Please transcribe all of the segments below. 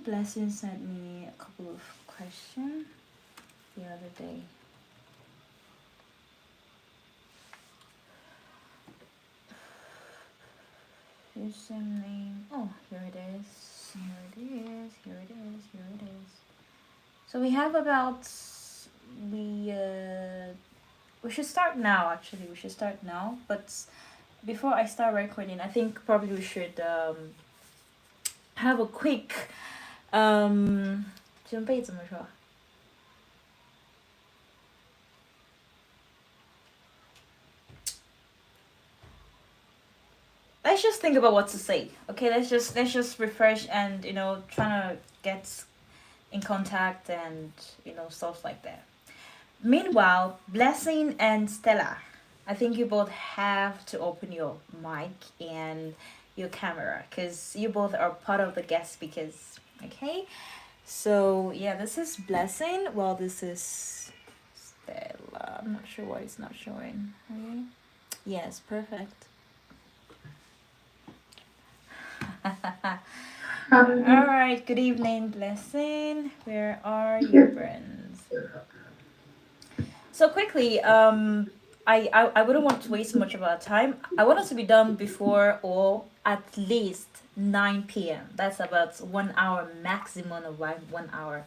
Blessing sent me a couple of questions the other day. Username. Oh, here it is. Here it is. Here it is. Here it is. So we have about we should start now. Actually, we should start now. But before I start recording, I think probably we should have a quick 准备怎么说？ Let's just think about what to say. Okay, let's just refresh and trying to get in contact and stuff like that. Meanwhile, Blessing and Stella, I think you both have to open your mic and your camera because you both are part of the guest speakers. Okay, so yeah, this is Blessing. Well, this is Stella. I'm not sure why it's not showing. Okay. Yes, perfect. All right, good evening, Blessing. Where are you, friends? So quickly, I wouldn't want to waste much of our time. I want us to be done before or at least 9 p.m. That's about 1 hour maximum of 1 hour.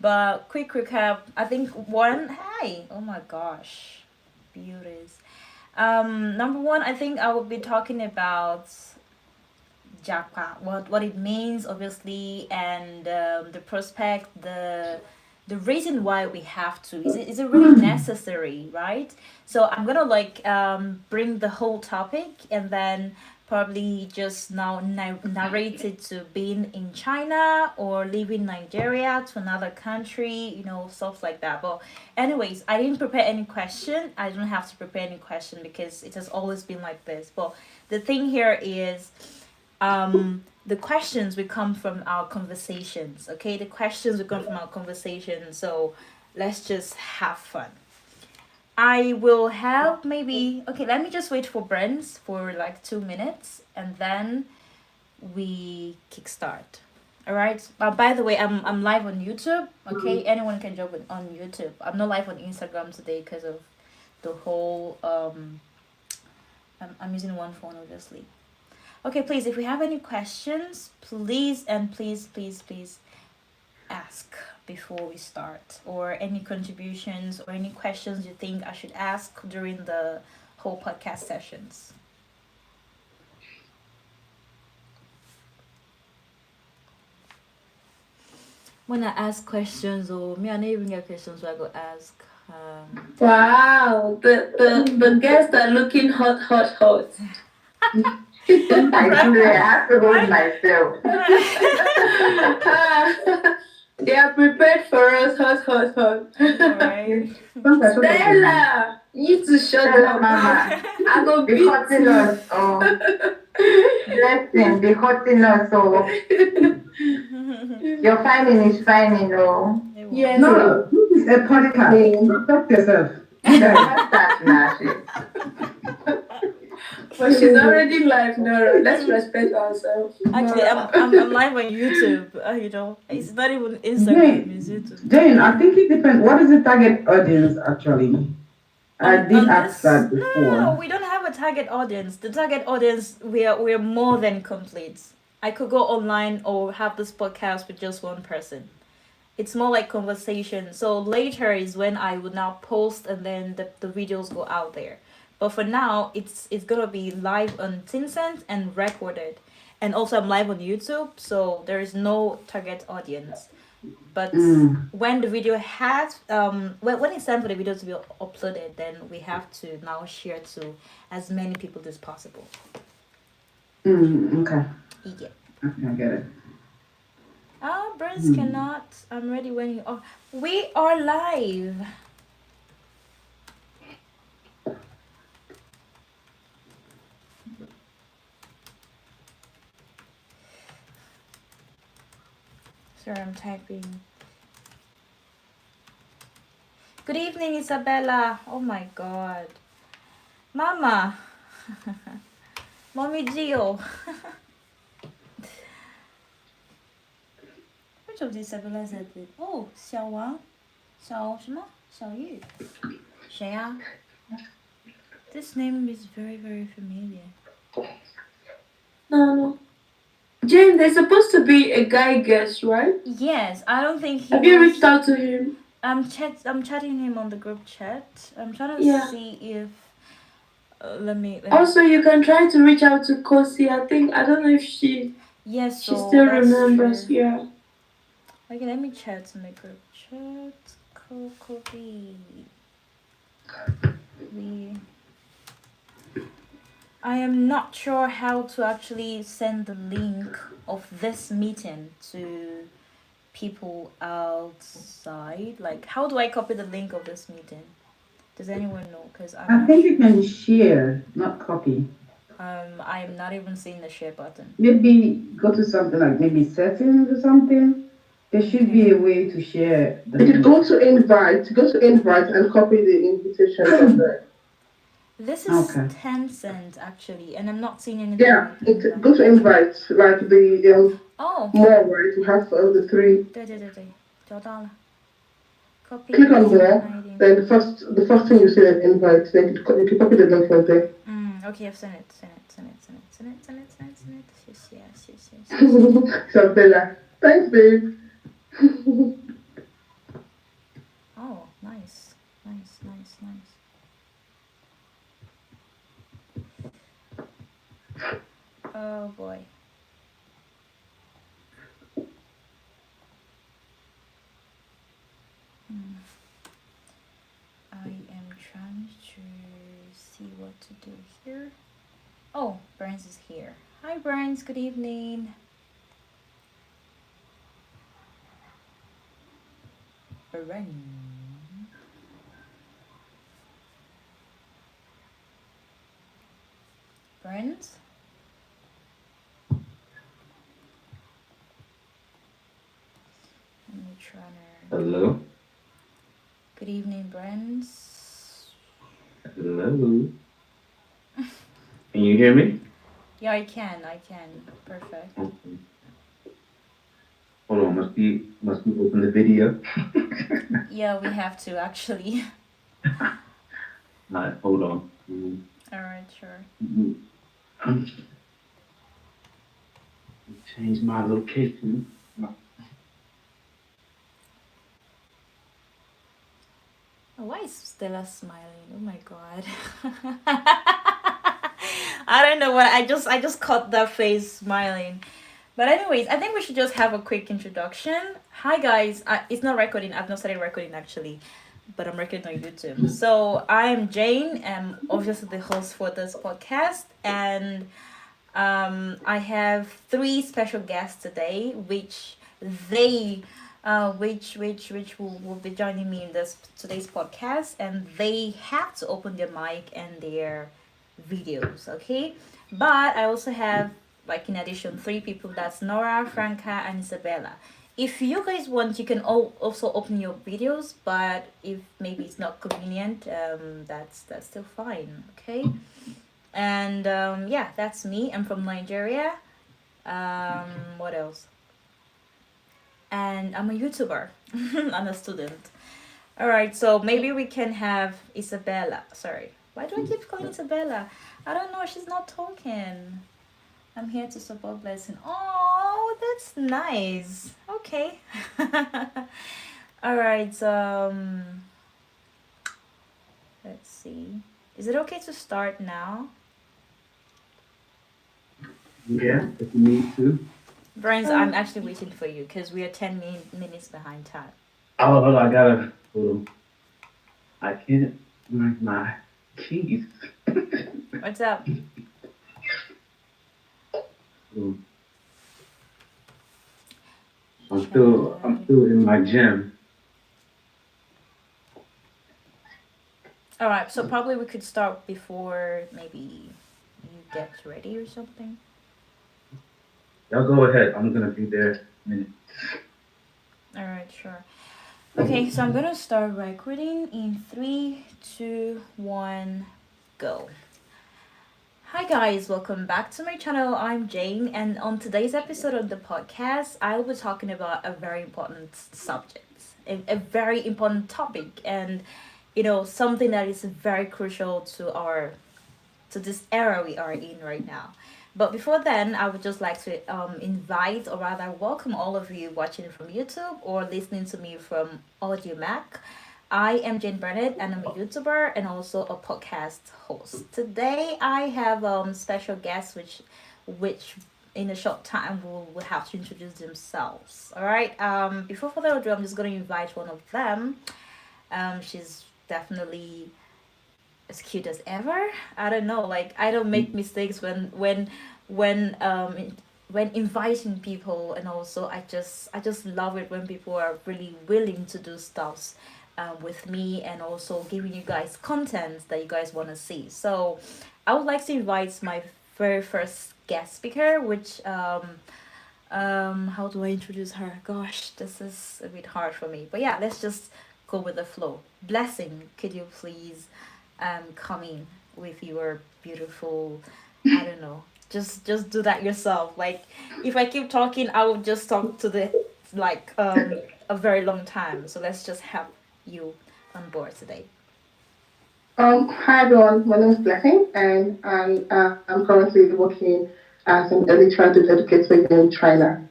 But quick recap, I think hi, oh my gosh, beauties. Number one, I think I will be talking about JAPA, what it means, obviously, and the prospect, the reason why we have to. Is it really necessary, right? So I'm gonna bring the whole topic and then probably just now narrate it to being in China or leaving Nigeria to another country, stuff like that. But anyways, I didn't prepare any question. I don't have to prepare any question because it has always been like this. But the thing here is the questions will come from our conversations. Okay, the questions will come from our conversations. So let's just have fun. I will have maybe let me just wait for Brents for like 2 minutes and then we kickstart. All right. By the way, I'm live on YouTube. Okay, anyone can jump on YouTube. I'm not live on Instagram today because of the whole I'm using one phone obviously. Okay, please, if we have any questions, please ask before we start, or any contributions or any questions you think I should ask during the whole podcast sessions. When I ask questions, or me, I don't even get questions, so I go ask. Wow, the guests are looking hot. I have to hold myself. They are prepared for us, hot. Right. Stella, you need to shut up, Mama. I go Be beat hurting you. us, Blessing, be hurting us, Your finding is finding, Yes. No, this is a podcast. Protect yourself. That's nasty. But she's already live, Nora. Let's respect ourselves. Actually, I'm live on YouTube. It's not even Instagram. It's YouTube. Jane, I think it depends. What is the target audience actually? I did ask that before. No, we don't have a target audience. The target audience, we're more than complete. I could go online or have this podcast with just one person. It's more like conversation. So later is when I would now post and then the videos go out there. But for now, it's gonna be live on Tencent and recorded. And also I'm live on YouTube, so there is no target audience. But when the video has when it's time for the video to be uploaded, then we have to now share to as many people as possible. Okay. Yeah. Okay, I get it. Birds cannot. I'm ready when you are. We are live. Sorry, I'm typing. Good evening, Isabella. Oh my God. Mama. Mommy Gio. Which of these Isabella said it? Oh, 小王, 小什么? 小玉. 谁啊? This name is very, very familiar. No. Jane, there's supposed to be a guy guest, right? Yes, I don't think he Have you was- reached out to him? I'm chatting him on the group chat. I'm trying to Yeah. see if let me Also, you can try to reach out to Kosi. I don't know if she yes, she so still that's remembers. true. Yeah. Okay, let me chat in the group chat. Copy. I am not sure how to actually send the link of this meeting to people outside. Like, how do I copy the link of this meeting? Does anyone know? Because I'm I not think sure. you can share, not copy. I am not even seeing the share button. Maybe go to something like maybe settings or something. There should be a way to share. You could go to invite and copy the invitation from there. This is Okay. Tencent actually, and I'm not seeing anything. Yeah, like invite. go to invite, like the Oh, more, right? You have the three. 对，找到了. Copy. Click on more, hiding. then the first thing you see is invite. Then you can copy the link from there. Okay, I've sent it. Yes. So Bella, thanks, babe. Oh, nice. Oh boy. I am trying to see what to do here. Oh, Burns is here. Hi, Burns. Good evening. Burns? Let me try to... Hello? Good evening, Burns. Hello? Can you hear me? Yeah, I can. Perfect. Okay. Hold on, must be open the video. Yeah, we have to actually. Alright, hold on. Alright, sure. Change my location. Oh, why is Stella smiling? Oh my god. I don't know what I just caught that face smiling. But anyways, I think we should just have a quick introduction. Hi guys, it's not recording. I've not started recording actually, but I'm recording on YouTube. So I'm Jane. I'm obviously the host for this podcast, and I have 3 special guests today, which will be joining me in this today's podcast, and they have to open their mic and their videos, okay? But I also have, like, in addition, 3 people. That's Nora, Franca, and Isabella. If you guys want, you can also open your videos, but if maybe it's not convenient, that's still fine, okay? And yeah, that's me. I'm from Nigeria. What else? And I'm a YouTuber. I'm a student. All right, so maybe we can have Isabella. Sorry, why do I keep calling Isabella? I don't know. She's not talking. I'm here to support Blessing. Oh, that's nice. Okay. All right. Let's see. Is it okay to start now? Yeah, if you need to. Brains, I'm actually waiting for you because we are 10 minutes behind time. Oh, I gotta. I can't find my keys. What's up? I'm still in my gym. All right, so probably we could start before maybe you get ready or something. Y'all go ahead. I'm gonna be there in a minute. All right, sure. Okay, so I'm gonna start recording in 3, 2, 1, go. Hi guys, welcome back to my channel. I'm Jane, and on today's episode of the podcast, I will be talking about a very important subject, a very important topic, and something that is very crucial to this era we are in right now. But before then, I would just like to invite or rather welcome all of you watching from YouTube or listening to me from AudioMack. I am Jane Burnett and I'm a YouTuber and also a podcast host. Today I have special guests which in a short time will have to introduce themselves. All right. Before further ado, I'm just going to invite one of them. She's definitely as cute as ever. I don't know, like I don't make mistakes when when inviting people, and also I just love it when people are really willing to do stuff with me and also giving you guys content that you guys want to see. So I would like to invite my very first guest speaker, which how do I introduce her? Gosh, this is a bit hard for me. But yeah, let's just go with the flow. Blessing, could you please come in with your beautiful, I don't know, just do that yourself. Like if I keep talking, I will just talk to the like a very long time. So let's just have you on board today. Hi everyone, my name is Blessing, and I'm currently working as an early childhood educator in China.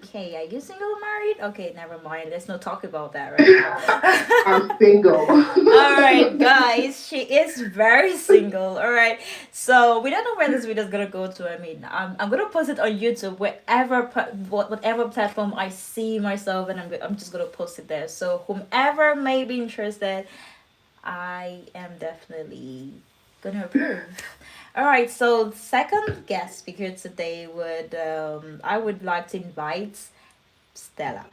Okay, are you single or married? Okay, never mind. Let's not talk about that right now. I'm single. All right, guys, she is very single. All right, so we don't know where this video is gonna go to. I mean, I'm gonna post it on YouTube, whatever platform I see myself, and I'm just gonna post it there. So whomever may be interested, I am definitely gonna approve. All right, so second guest speaker today would I would like to invite Stella.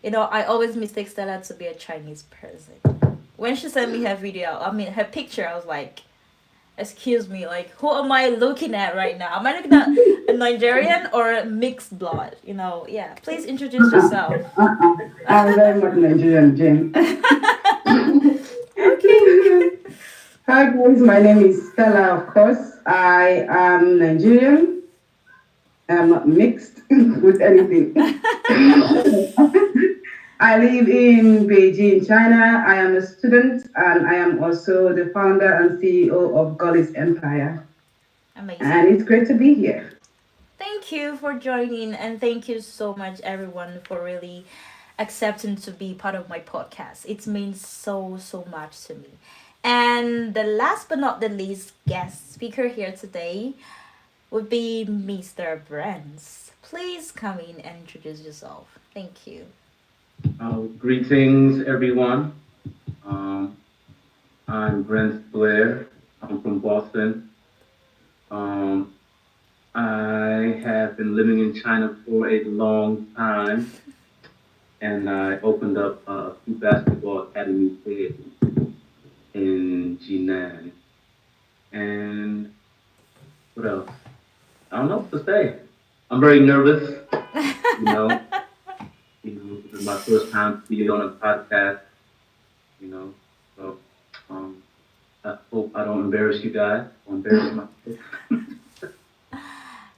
I always mistake Stella to be a Chinese person. When she sent me her video, I mean her picture, I was like, "Excuse me, like who am I looking at right now? Am I looking at a Nigerian or a mixed blood?" Yeah. Please introduce yourself. I'm very much Nigerian, Jane. Okay. Hi guys, my name is Stella, of course. I am Nigerian. I'm not mixed with anything. I live in Beijing, China. I am a student and I am also the founder and CEO of Goddess Empire. Amazing. And it's great to be here. Thank you for joining, and thank you so much, everyone, for really accepting to be part of my podcast. It means so, so much to me. And the last but not the least guest speaker here today would be Mr. Brands. Please come in and introduce yourself. Thank you. Greetings, everyone. Um, I'm Brent Blair. I'm from Boston. Um, I have been living in China for a long time, and I opened up a few basketball academies here in Jinan. And what else? I don't know what to say. I'm very nervous, you know. This is my first time to be on a podcast, So I hope I don't embarrass you guys or embarrass myself.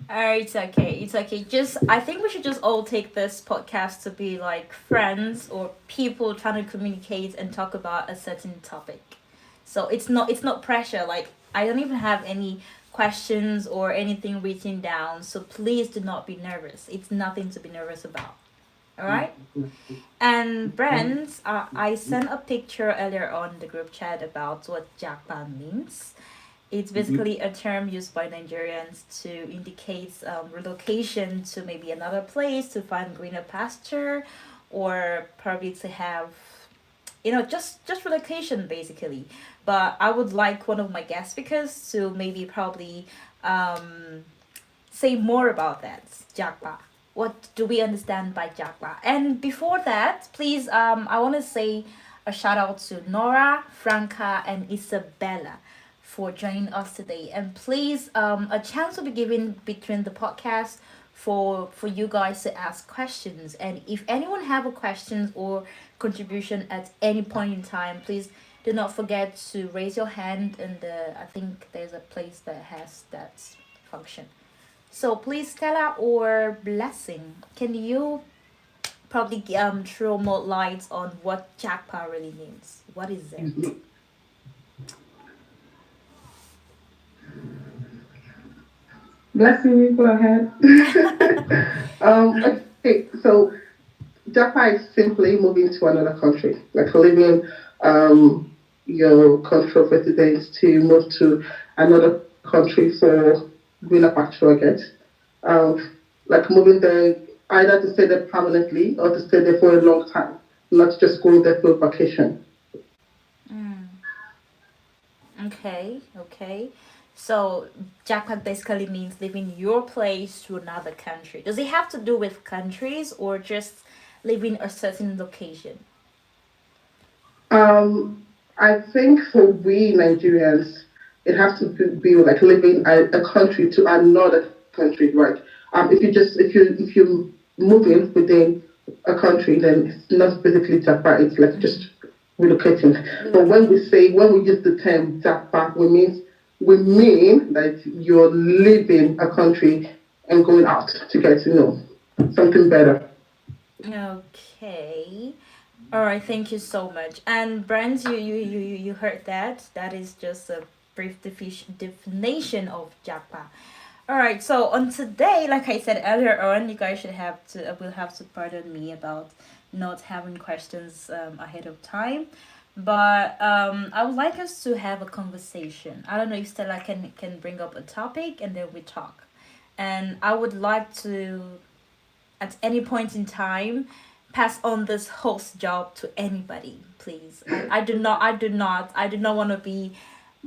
It's okay. It's okay. Just I think we should just all take this podcast to be like friends or people trying to communicate and talk about a certain topic. So it's not pressure. Like I don't even have any questions or anything written down. So please do not be nervous. It's nothing to be nervous about. All right. And Brent, I sent a picture earlier on the group chat about what JAPA means. It's basically a term used by Nigerians to indicate relocation to maybe another place to find greener pasture, or probably to have, just relocation basically. But I would like one of my guest speakers to maybe probably say more about that, JAPA. What do we understand by JAPA? And before that, please, I want to say a shout out to Nora, Franca, and Isabella for joining us today. And please, a chance will be given between the podcast for you guys to ask questions. And if anyone have a question or contribution at any point in time, please do not forget to raise your hand, and I think there's a place that has that function. So please, Stella or Blessing, can you probably throw more lights on what JAPA really means? What is it? Blessing you, go ahead. Okay, so JAPA is simply moving to another country, like leaving your country of residence to move to another country for greener pasture, I guess. Like moving there either to stay there permanently or to stay there for a long time, not just going there for vacation. Mm, okay, okay. So JAPA basically means leaving your place to another country. Does it have to do with countries or just leaving a certain location? I think for we Nigerians, it has to be like living a country to another country, right? If you moving within a country, then it's not basically Japan. It's like just relocating. But when we use the term Japan, we mean that you're leaving a country and going out to get to know something better. Okay. All right, thank you so much. And Brand, you heard that. That is just a brief definition of JAPA. All right, so on today, like I said earlier on, you guys should have to will have to pardon me about not having questions ahead of time. But I would like us to have a conversation. I don't know if Stella can bring up a topic and then we talk. And I would like to, at any point in time, pass on this host job to anybody, please. I do not want to be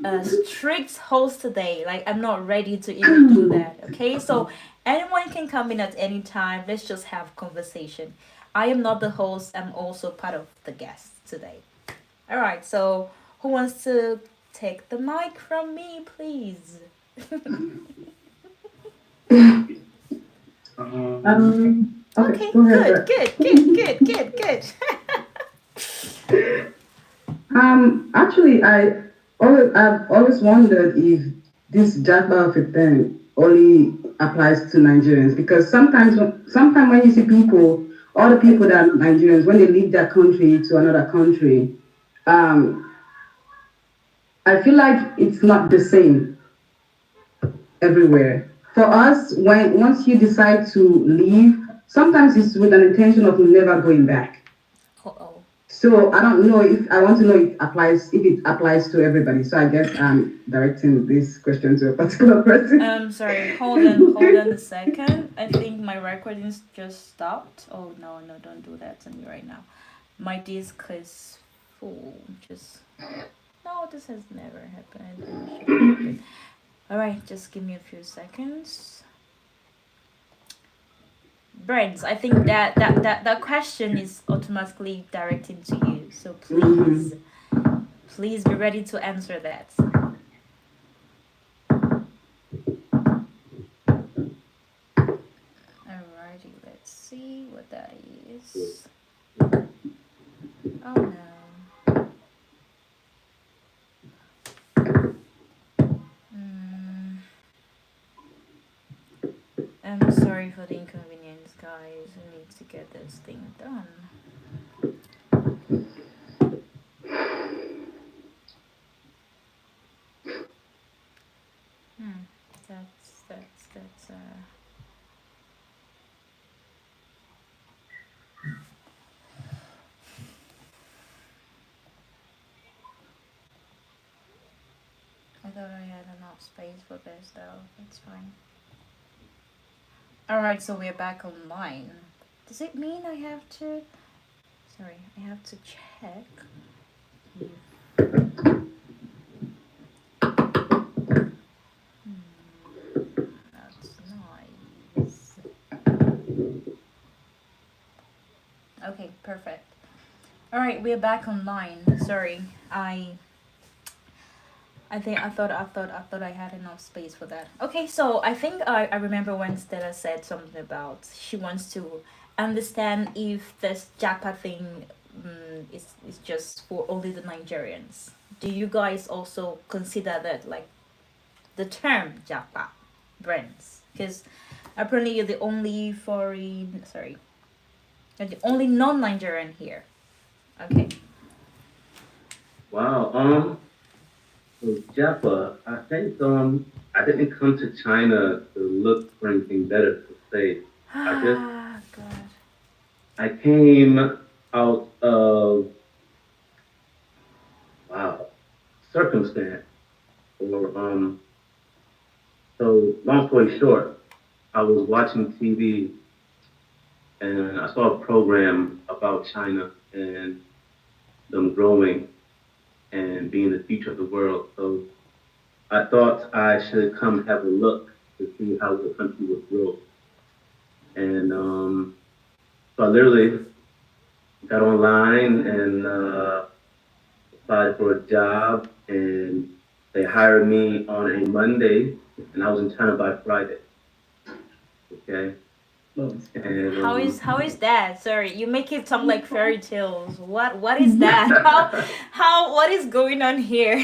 a strict host today. Like, I'm not ready to even do that. Okay, so anyone can come in at any time. Let's just have conversation. I am not the host. I'm also part of the guests today. All right. So who wants to take the mic from me, please? Okay, Okay. go ahead. Good. Good. Good. Good. Good. Good. Actually, I've always wondered if this JAPA thing only applies to Nigerians because sometimes when you see people, all the people that are not Nigerians, when they leave their country to another country, um, I feel like it's not the same everywhere. For us, when once you decide to leave, sometimes it's with an intention of never going back. Oh. So I don't know if I want to know if it applies to everybody. So I guess I'm directing this question to a particular person. Sorry. Hold on a second. I think my recordings just stopped. Oh no, no, don't do that to me right now. My disk is full. Just no, this has never happened. All right, just give me a few seconds. Brands, I think that question is automatically directed to you. So please be ready to answer that. Alrighty, let's see what that is. Oh no. Mm, I'm sorry for the inconvenience, guys. I need to get this thing done. Hmm. That's I thought I had enough space for this though. That's fine. Alright, so we're back online. Does it mean I have to sorry, I have to check if that's nice. Okay, perfect. Alright, we're back online. Sorry. I thought I had enough space for that. Okay, so I think I remember when Stella said something about she wants to understand if this JAPA thing it's just for only the Nigerians. Do you guys also consider that like the term JAPA brands? Because apparently you're the only foreign, sorry, you're the only non-Nigerian here. Okay. Wow. So Japa, I think I didn't come to China to look for anything better to say. I just Ah, God. I came out of wow circumstance or so long story short, I was watching TV and I saw a program about China and them growing and being the future of the world. So I thought I should come have a look to see how the country would grow. And so I literally got online and applied for a job, and they hired me on a Monday, and I was in China by Friday. Okay, and How is that? Sorry, you make it sound like fairy tales. What is that? How what is going on here?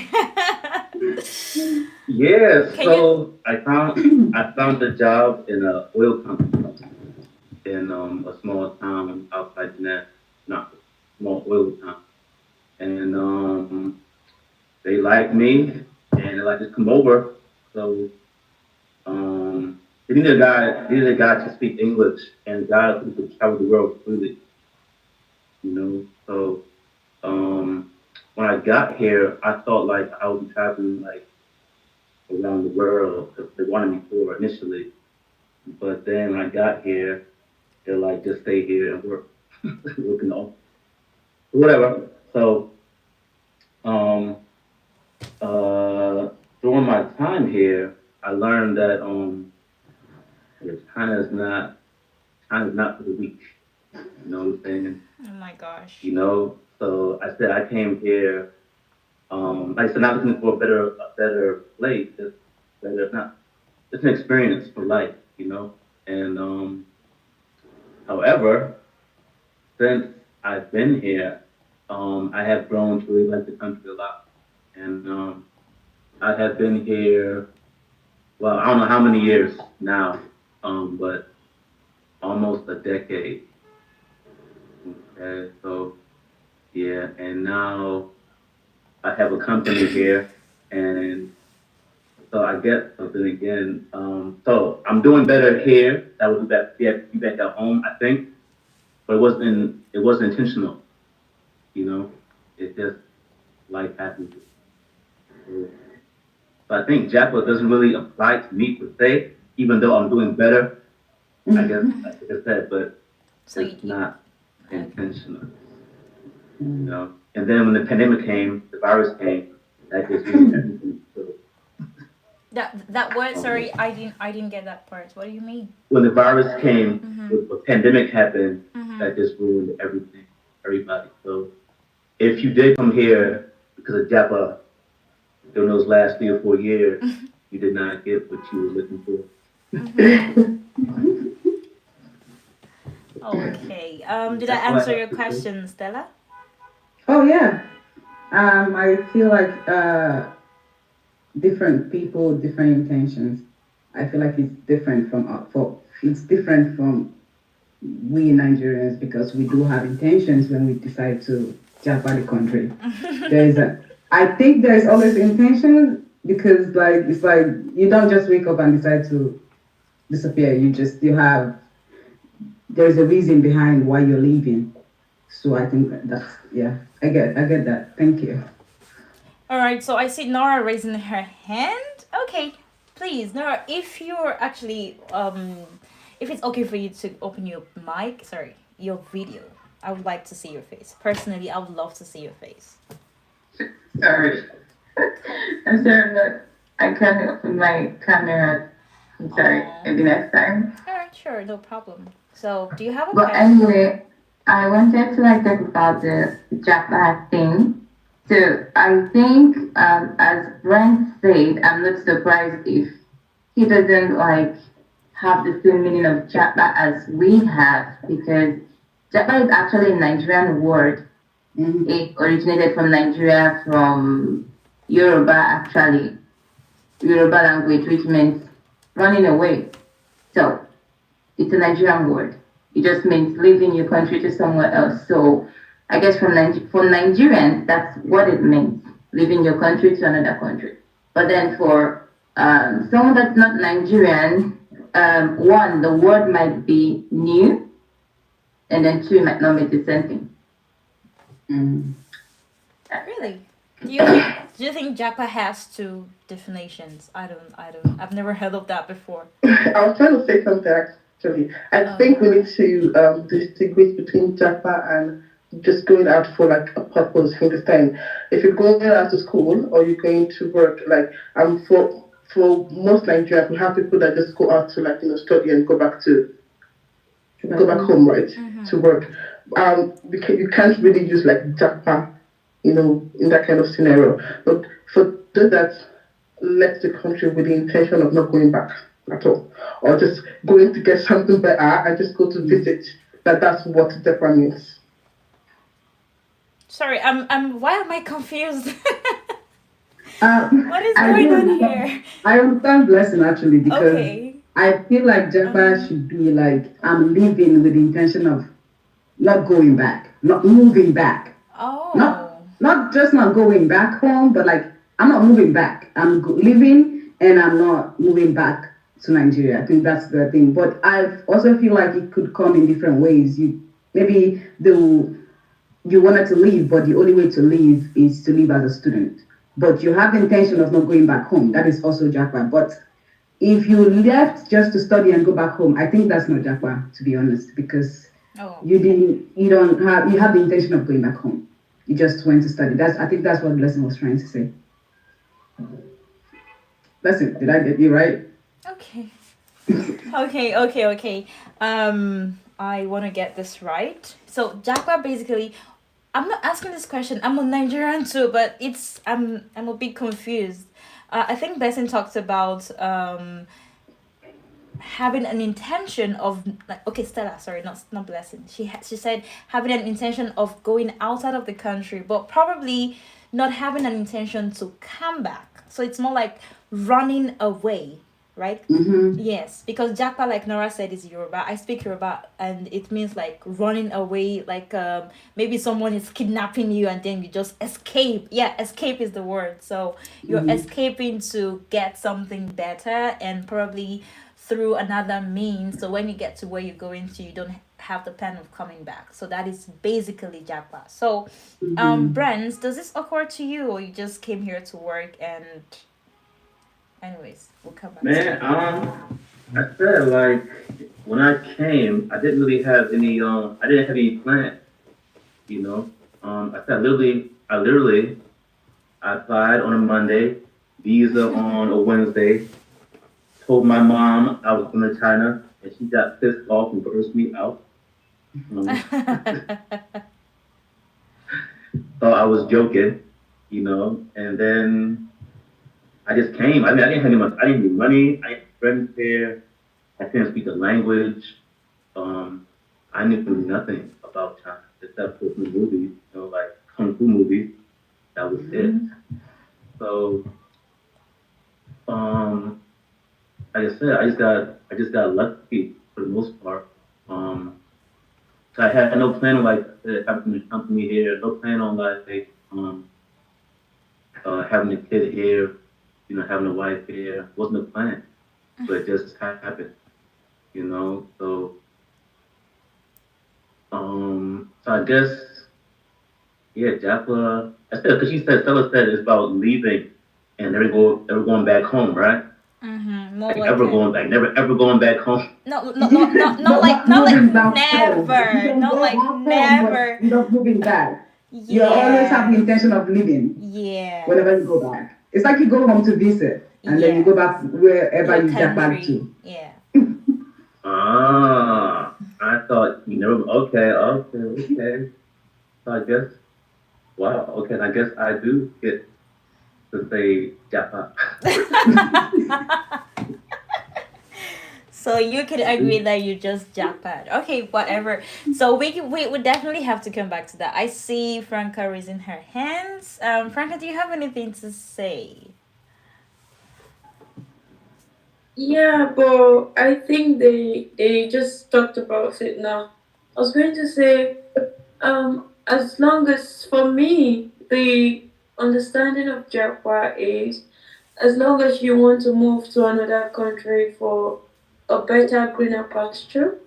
yeah, Can you so I found a job in a oil company in a small town outside Jeanette, not a small oil town, and they liked me and they like to come over. So they need a guy to speak English and a guy who could travel the world freely, you know. So when I got here, I thought like I would be traveling like around the world because they wanted me for initially. But then when I got here, they're like, just stay here and work, working off, whatever. So um, during my time here, I learned that China's not for the weak. You know what I'm saying? Oh my gosh. You know. So I said I came here. Like I said, not looking for a better place. Just better, not. It's an experience for life. You know. And however, since I've been here, I have grown to really like the country a lot. And I have been here. Well, I don't know how many years now, but almost a decade. Okay, so yeah, and now I have a company here, and so I get something again. So I'm doing better here. That would be back at home, I think, but it wasn't intentional, you know. It just life happens. So, so I think Japa doesn't really apply to me per se, even though I'm doing better. I guess like I said, but So it's not okay. intentional. You know. And then when the pandemic came, the virus came, that just ruined everything. So, That word, um, sorry, I didn't get that part. What do you mean? when the virus came, Mhm. the pandemic happened, Mhm. that just ruined everything, everybody. So if you did come here because of JAPA during those last 3 or 4 years, you did not get what you were looking for. Okay. Did I That's all I answer your have to say. question, Stella? Oh yeah. I feel like different people, different intentions. I feel like it's different from it's different from we Nigerians because we do have intentions when we decide to jump out the country. I think there's always intention because like it's like you don't just wake up and decide to disappear. You have there's a reason behind why you're leaving. So I think that's yeah. I get that. Thank you. All right. So I see Nora raising her hand. Okay, please, Nora, if you're actually if it's okay for you to open your mic, sorry, your video. I would like to see your face. Personally, I would love to see your face. Sorry. I'm sorry that I can't open my camera. I'm sorry. Aw. Maybe next time. All right, sure, no problem. So, do you have a But question? anyway, I wanted to like talk about the Japa thing. So I think, as Brent said, I'm not surprised if he doesn't like have the same meaning of Japa as we have because Japa is actually a Nigerian word Mhm. It originated from Nigeria, from Yoruba actually, Yoruba language, which means running away. So it's a Nigerian word. It just means leaving your country to somewhere else. So I guess for Nigerians, that's what it means, leaving your country to another country. But then for someone that's not Nigerian, one, the word might be new, and then two, it might not mean the same thing. Mhm. Really? Do you think JAPA has two definitions? I've never heard of that before. I was trying to say something actually. I think we need to distinguish between JAPA and just going out for like a purpose. You understand? If you're going out to school or you're going to work, like for most Nigerians, we have people that just go out to like study and go back home, right, to work. You can't really use like JAPA, in that kind of scenario. But for those that left the country with the intention of not going back at all, or just going to get something better and just go to visit, that's what JAPA means. Sorry, why am I confused? Uh, What is I going do on understand. here? I understand blessing actually because Okay. I feel like Japa should be like I'm living with the intention of not going back, not moving back, not Oh. not just not going back home, but like I'm not moving back. I'm living and I'm not moving back to Nigeria. I think that's the thing. But I also feel like it could come in different ways. You maybe the you wanted to leave, but the only way to leave is to leave as a student. But you have the intention of not going back home. That is also Japa. But if you left just to study and go back home, I think that's not Japa, to be honest, because Oh. you have the intention of going back home. You just went to study. I think that's what Blessing was trying to say. Blessing, did I get you right? Okay. Okay. I want to get this right. So Japa basically, I'm not asking this question. I'm a Nigerian too, but I'm a bit confused. I think Besson talked about having an intention of, like, okay, Stella, sorry, not Blessing. She said having an intention of going outside of the country, but probably not having an intention to come back. So it's more like running away, right? Mm-hmm. Yes, because Japa, like Nora said, is Yoruba. I speak Yoruba, and it means like running away. Like maybe someone is kidnapping you, and then you just escape. Yeah, escape is the word. So you're Mm-hmm. escaping to get something better, and probably through another means. So when you get to where you're going to, you don't have the plan of coming back. So that is basically Japa. So, Mm-hmm. Brands, does this occur to you, or you just came here to work and anyways, we'll come back to Man, you. I said like when I came, I didn't really have any I didn't have any plan, you know. I said literally I applied on a Monday, visa on a Wednesday, told my mom I was going to China, and she got pissed off and cursed me out. Um, thought I was joking, and then I just came. I mean, I didn't have any money. I didn't need money. I had friends here. I couldn't speak the language. Um, I knew nothing about China except for the movies, like kung fu movies. That was it. So, um, like I said, I just got lucky for the most part. Um, so I had no plan on like having a company here, no plan on like having a kid here, having a wife here. Wasn't a plan, but it just happened, So so I guess yeah, Japa. I said because Stella said it's about leaving and ever going back home, right? Mm-hmm. More Like like ever a going back, never ever going back home. no, no, no, not But like not not like moving back home. You never, can not go like back home, but never. you're not moving back. You always have the Yeah. intention of living whenever you Yes. go back. It's like you go home to visit and then you go Yes. back wherever Your you get back country. to. Yeah. I thought you never. Okay. So I guess wow. Okay, I guess I do get to say Japa. So you can agree that you just jackpot. Okay, whatever. So we would definitely have to come back to that. I see Franca raising her hands. Franca, do you have anything to say? Yeah, but I think they just talked about it now. I was going to say, as long as for me the understanding of Jaguar is as long as you want to move to another country for a better greener pasture,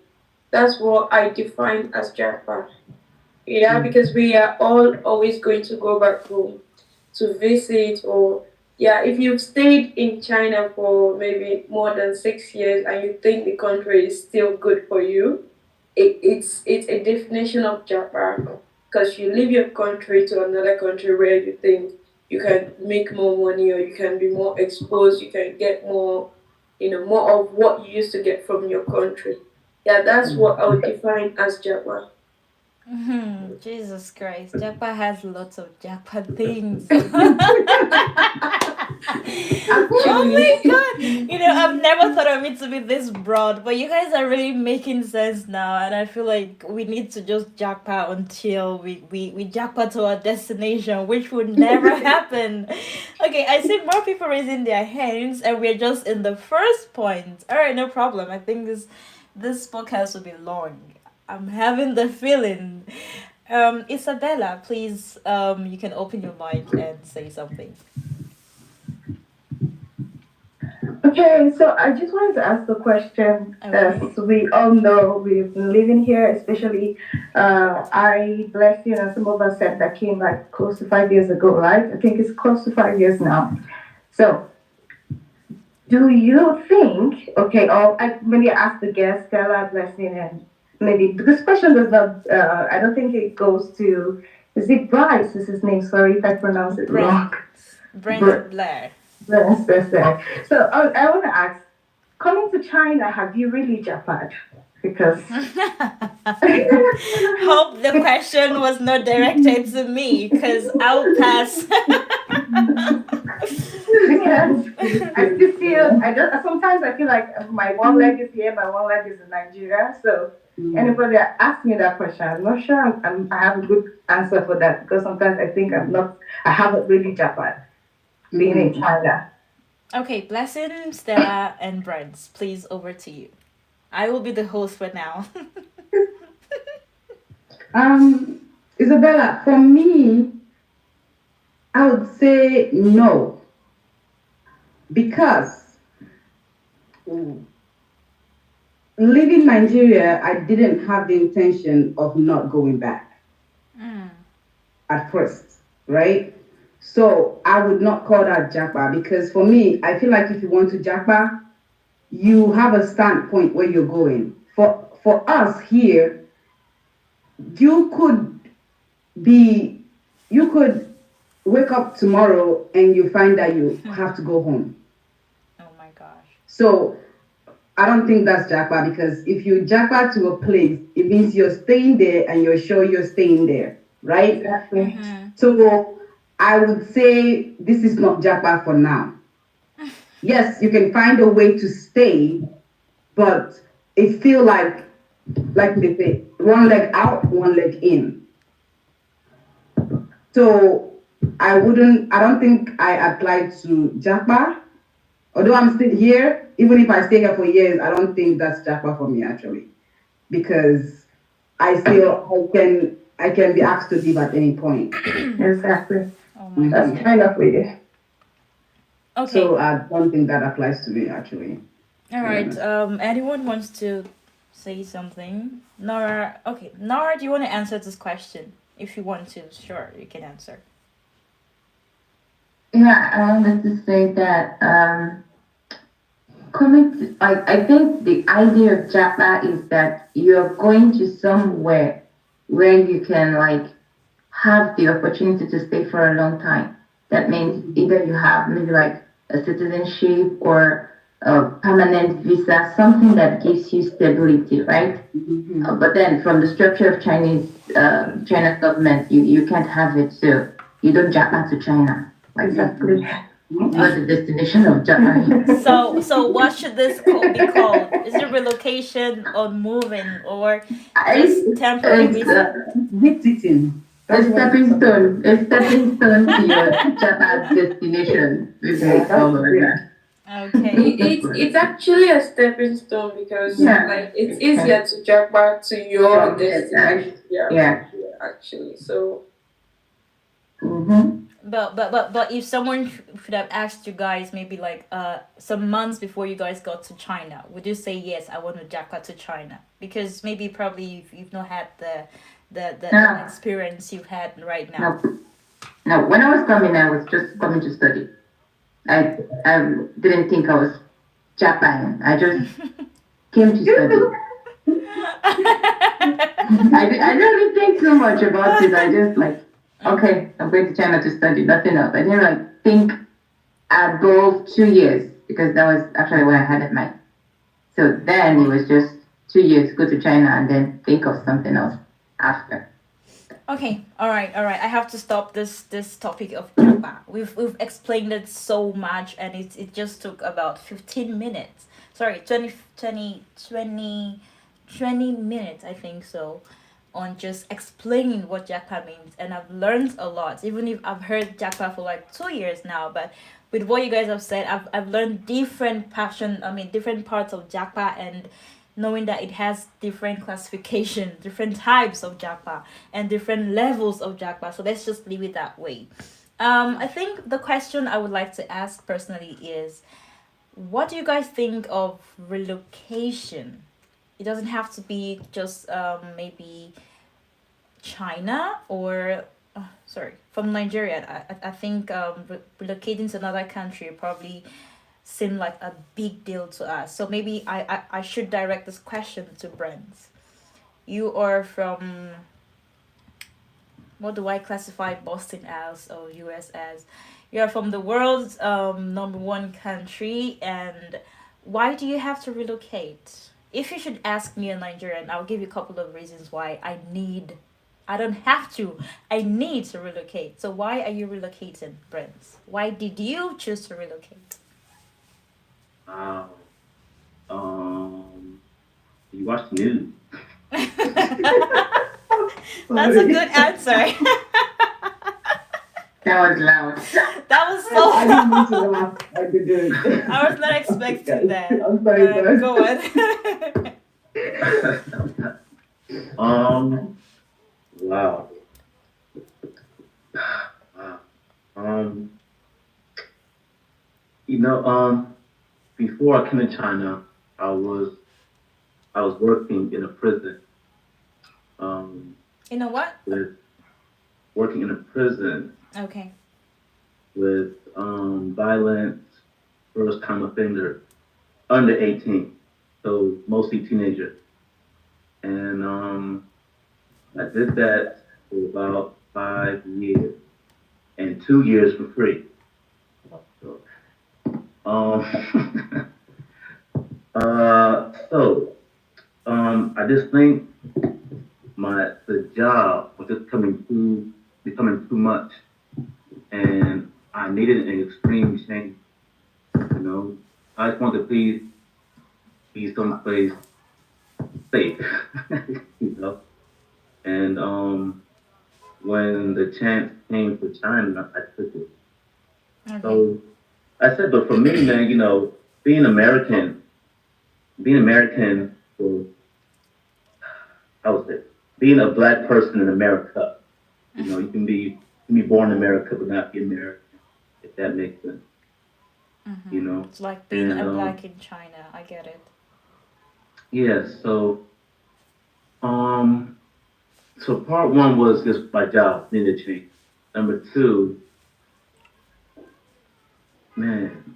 that's what I define as Jaguar. Yeah, because we are all always going to go back home to visit, or yeah, if you've stayed in China for maybe more than 6 years and you think the country is still good for you, it's a definition of Japan, because you leave your country to another country where you think you can make more money, or you can be more exposed, you can get more, more of what you used to get from your country. Yeah, that's what I would define as Japan. Jesus Christ, Japa has lots of Japa things. Oh Actually, my god! I've never thought of it to be this broad, but you guys are really making sense now, and I feel like we need to just jackpot until we jackpot to our destination, which would never happen. Okay, I see more people raising their hands, and we're just in the first point. All right, no problem. I think this podcast will be long. I'm having the feeling. Isabella, please, you can open your mic and say something. Okay, so I just wanted to ask the question. As Okay. we all know, we've been living here, especially I, bless you, and some of us said that came like close to 5 years ago, right? I think it's close to 5 years now. So, do you think, okay, or maybe ask the guest, Stella, Blessing, and maybe this question does not, I don't think it goes to, is it Bryce? Is his name? Sorry if I pronounce it Brent. wrong. Brent Blair. Yes, that's it. So I want to ask, coming to China, have you really jackpot? Because Hope the question was not directed to me, because I'll pass. because I still feel sometimes I feel like my one leg is here, my one leg is in Nigeria. So anybody that asks me that question, I'm not sure I have a good answer for that, because sometimes I think I haven't really jackpot being in China. Okay, Blessing, Stella, and Brent, please over to you. I will be the host for now. Isabella, for me, I would say no, because leaving Nigeria, I didn't have the intention of not going back at first, right? So I would not call that Japa, because for me, I feel like if you want to Japa, you have a standpoint where you're going. For us here, you could wake up tomorrow and you find that you have to go home. Oh my gosh. So I don't think that's Japa, because if you Japa to a place, it means you're staying there and you're sure you're staying there, right? Exactly. So I would say this is not Japa for now. Yes, you can find a way to stay, but it's still like they say, one leg out, one leg in. So I don't think I applied to Japa. Although I'm still here, even if I stay here for years, I don't think that's Japa for me actually. Because I can be asked to leave at any point. Exactly. Oh my That's god. kind of weird. Okay. So I don't think that applies to me actually. All right. Anyone wants to say something? Nora. Okay. Nora, do you want to answer this question? If you want to, sure, you can answer. Yeah, I wanted to say that I think the idea of JAPA is that you're going to somewhere where you can have the opportunity to stay for a long time. That means either you have maybe a citizenship or a permanent visa, something that gives you stability, right? But then from the structure of China's government, you can't have it, so you don't JAPA to China. Exactly. What's the destination of Japan? So what should this be called? Is it relocation or moving or I, just temporary it's visit? Visiting. a That's what stepping stone, a stepping stone to your Japan destination. Let's yeah, just call that's it great. like Okay. It's actually a stepping stone that. because Yeah. like it's easier to jump back to your Yes, destination. Yeah, yeah. actually. So Mm-hmm. But if someone should have asked you guys maybe like some months before you guys got to China, would you say yes? I want to jack to China because maybe probably you've not had the No, experience you've had right now. no, no. When I was coming, I was just coming to study. I didn't think I was Japan. I just came to study. I didn't really think too much about it. I just like, okay, I'm going to China to study, nothing else. I didn't like think above 2 years because that was actually what I had in mind. So then it was just 2 years, go to China and then think of something else after. Okay, all right. I have to stop this topic of Japa. We've explained it so much, and it just took about 15 minutes. Sorry, 20 minutes. I think so, on just explaining what Japa means, and I've learned a lot. Even if I've heard Japa for like 2 years now, but with what you guys have said, I've learned different passion. I mean, different parts of Japa and knowing that it has different classification, different types of Japa, and different levels of Japa. So let's just leave it that way. I think the question I would like to ask personally is, what do you guys think of relocation? It doesn't have to be just maybe China or sorry, from Nigeria. I think relocating to another country probably seem like a big deal to us. So maybe I should direct this question to Brent. You are from, what do I classify Boston as or US as? You're from the world's number one country, and why do you have to relocate? If you should ask me a Nigerian, I'll give you a couple of reasons why I don't have to. I need to relocate. So why are you relocating, Brent? Why did you choose to relocate? Wow. You watch the news. That's a Sorry. good answer. That was loud. That was I so. didn't mean to laugh. I didn't. I was not expecting that. I'm sorry, guys. Go on. Wow. Wow. Um, you know, before I came to China, I was I was working in a prison. Um, You know what? with working in a prison Okay. with violent first time offender under 18, so mostly teenagers. And I did that for about 5 years and 2 years for free. So, um, so I just think the job was just becoming too much, and I needed an extreme change. You know, I just wanted to please be someplace safe. you know, and when the chance came for China, I took it. Okay. So I said, but for me, man, being American, being American, or how was it? Being a black person in America, you can be born in America but not be American, if that makes sense. You know, It's like being and a black in China. I get it. yeah, um, so part one was just my job needed to change. Number two, man,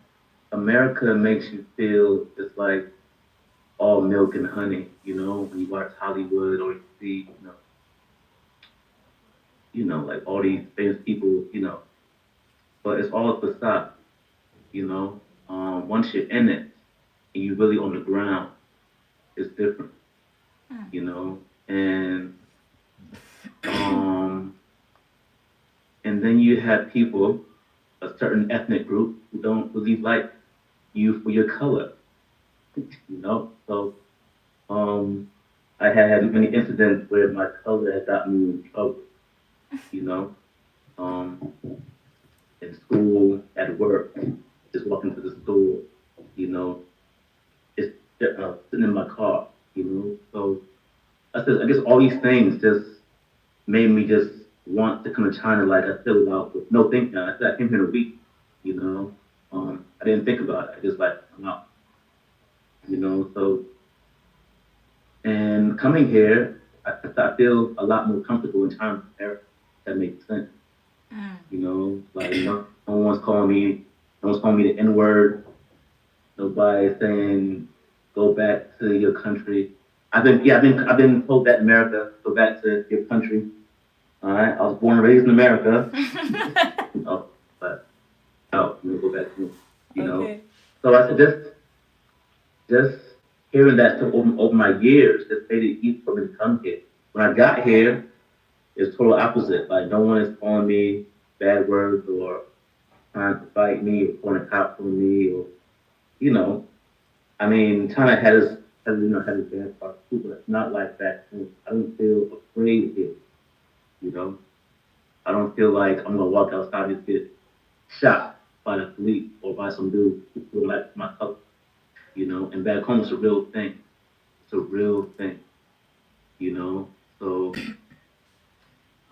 America makes you feel it's like all milk and honey, when you watch Hollywood or you see, like all these famous people, but it's all a facade, you know. Once you're in it and you really on the ground, it's different, you know. Um, and then you have people, certain ethnic group who don't really like you for your color, you know. So um, I had many incidents where my color had gotten me in trouble, you know, um, in school, at work, just walking to the store, you know, just sitting in my car, you know. So I guess all these things just made me just want to come to China like I filled it out with no thinking. I said I came here in a week, you know. I didn't think about it. I just like I'm out, you know. So and coming here, I feel a lot more comfortable in China compared. That makes sense, Mm. you know. Like no one's calling me the N word. Nobody's saying go back to your country. I've been told that in America, go back to your country. All right, I was born and raised in America, you know, but no, go back to, you know. Okay. So I said, just hearing that took over my years, just made it easy for me to come here. When I got here, it's total opposite. Like no one is calling me bad words or trying to fight me or calling a cop on me or, you know. I mean, China had its bad parts too, but it's not like that. I don't feel afraid here, you know. I don't feel like I'm gonna walk outside and get shot by the police or by some dude who like my color, you know. And back home, it's a real thing. It's a real thing, you know. So,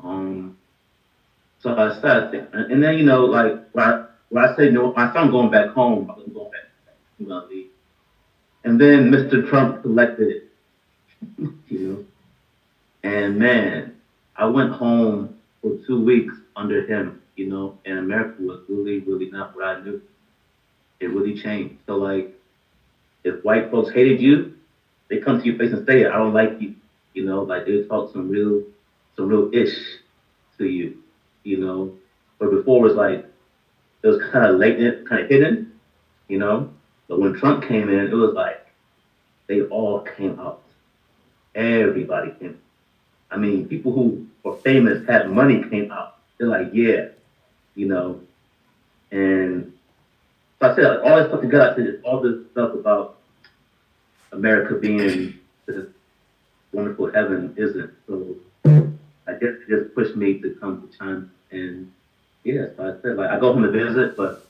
um, so I started, and then you know, like when I say no, I am going back home. I'm going back. I'm gonna leave. And then Mr. Trump selected it, you know. And man, I went home for 2 weeks under him, you know. And America was really, really not what I knew. It really changed. So like, if white folks hated you, they come to your face and say it. I don't like you. You know, like they talk some real ish to you. You know, but before it was like it was kind of latent, kind of hidden. You know, but when Trump came in, it was like they all came out. Everybody came. I mean, people who were famous had money came out. They're like, yeah, you know, and so I said like, all this stuff together. I said all this stuff about America being this wonderful heaven isn't. So I guess it just pushed me to come to China. And yeah, so I said like I go home to visit, but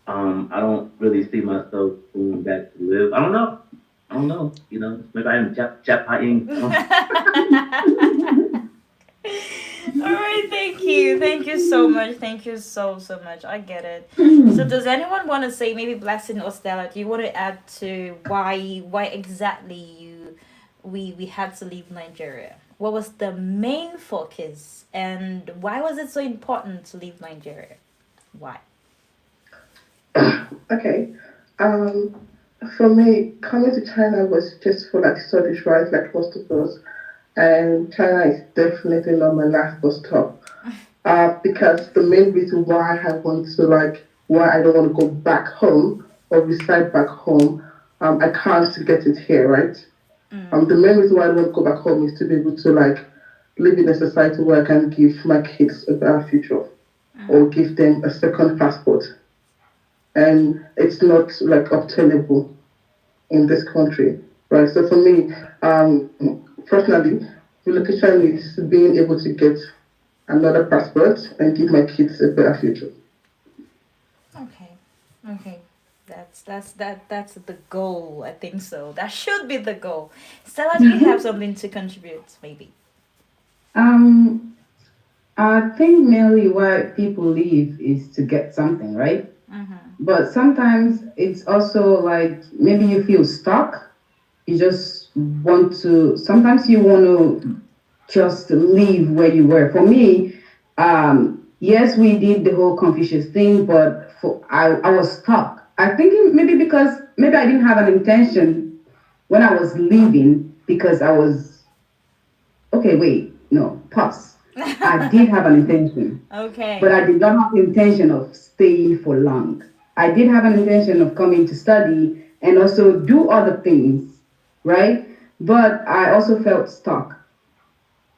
I don't really see myself going back to live. I don't know. I don't know. You know, maybe I'm Japaing. All right, thank you. Thank you so much. Thank you so much. I get it. So does anyone want to say maybe Blessing or Stella, do you want to add to why exactly we had to leave Nigeria? What was the main focus and why was it so important to leave Nigeria? Why? Okay. Um, for me, coming to China was just for like studies, right? Like most of us. And China is definitely not my last bus stop. Because the main reason why I want to like why I don't want to go back home or reside back home, I can't get it here, right? Mm. The main reason why I don't want to go back home is to be able to like live in a society where I can give my kids a better future Mm. or give them a second passport. And it's not like obtainable in this country, right? So for me, personally, relocation is being able to get another passport and give my kids a better future. Okay. Okay. That's the goal. I think so. That should be the goal. Stella, do you have something to contribute? Maybe. Um, I think mainly why people leave is to get something, right? Mm-hmm. But sometimes it's also like maybe you feel stuck. You just want to, sometimes you want to just leave where you were. For me, yes, we did the whole Confucius thing, but I was stuck. I think maybe because maybe I didn't have an intention when I was leaving because I was, okay, wait, no, pause. I did have an intention, but Okay. I did not have the intention of staying for long. I did have an intention of coming to study and also do other things, right? But I also felt stuck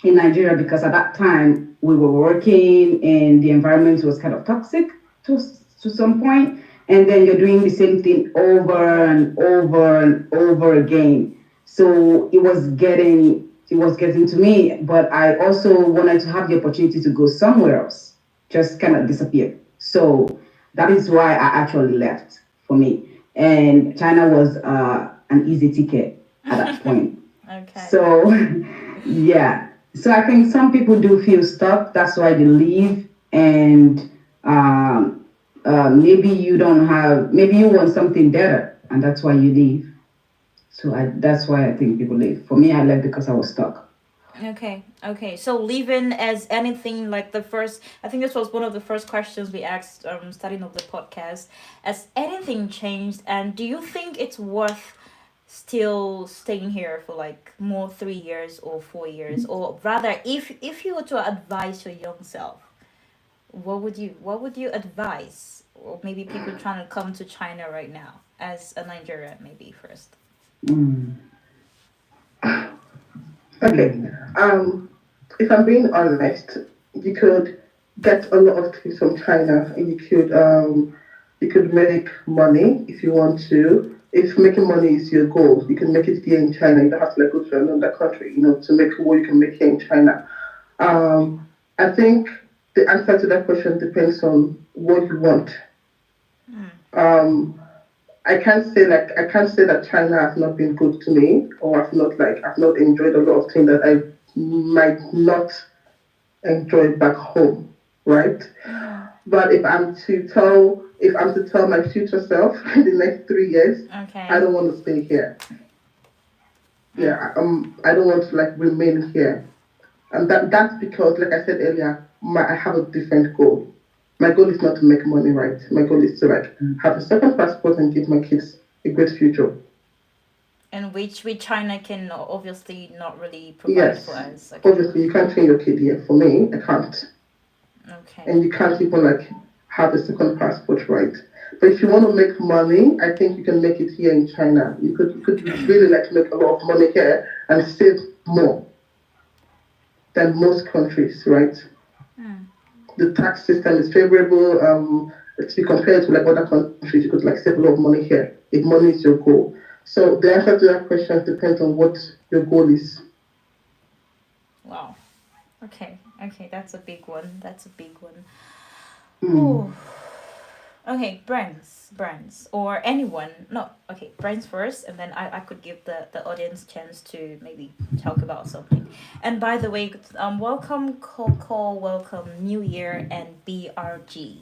in Nigeria because at that time we were working and the environment was kind of toxic. to, to some point, and then you're doing the same thing over and over and over again. So it was getting to me, but I also wanted to have the opportunity to go somewhere else, just kind of disappear. So that is why I actually left for me. And China was an easy ticket at that point. Okay. So, yeah. So I think some people do feel stuck. That's why they leave. And maybe you don't have, maybe you want something better, and that's why you leave. So that's why I think people leave. For me, I left because I was stuck. Okay, okay. So leaving as anything like the first, I think this was one of the first questions we asked starting of the podcast. Has anything changed, and do you think it's worth still staying here for like more 3 years or 4 years, or rather, if you were to advise your young self, what would you advise, or maybe people trying to come to China right now as a Nigerian, maybe first. Mm. Okay. If I'm being honest, you could get a lot of things from China, and you could make money if you want to. If making money is your goal, you can make it here in China. You don't have to like go to another country, to make what you can make here in China. I think the answer to that question depends on what you want. Mm. Um, I can't say that China has not been good to me, or I've not enjoyed a lot of things that I might not enjoy back home, right? Mm-hmm. But if I'm to tell my future self in the next 3 years, I Okay. don't want to stay here. Mm. Yeah, I don't want to like remain here, and that's because, like I said earlier, I have a different goal. My goal is not to make money, right? My goal is to like have a second passport and give my kids a great future. And which China can obviously not really provide for Yes, us. Okay. obviously you can't train your kid here. For me, I can't, Okay. and you can't even like have a second passport, right? But if you want to make money, I think you can make it here in China. You could really like make a lot of money here and save more than most countries, right? Mm. The tax system is favorable. If you compare it to like other countries, you could like save a lot of money here if money is your goal. So the answer to that question depends on what your goal is. Wow. Okay. Okay. That's a big one. That's a big one. Mm. Oh. Okay, brands, or anyone. No, okay, brands first, and then I could give the audience chance to maybe talk about something. And by the way, welcome Coco, welcome New Year, and BRG.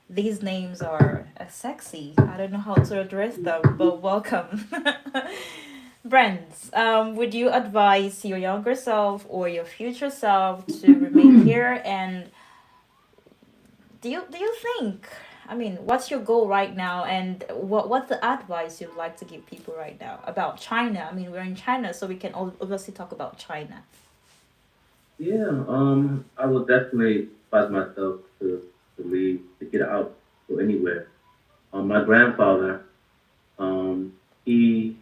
These names are sexy. I don't know how to address them, but welcome. Brands, would you advise your younger self or your future self to remain here, and do you think, I mean, what's your goal right now, and what's the advice you'd like to give people right now about China? I mean, we're in China, so we can obviously talk about China. Yeah, I would definitely advise myself to leave, to get out, go anywhere. My grandfather, he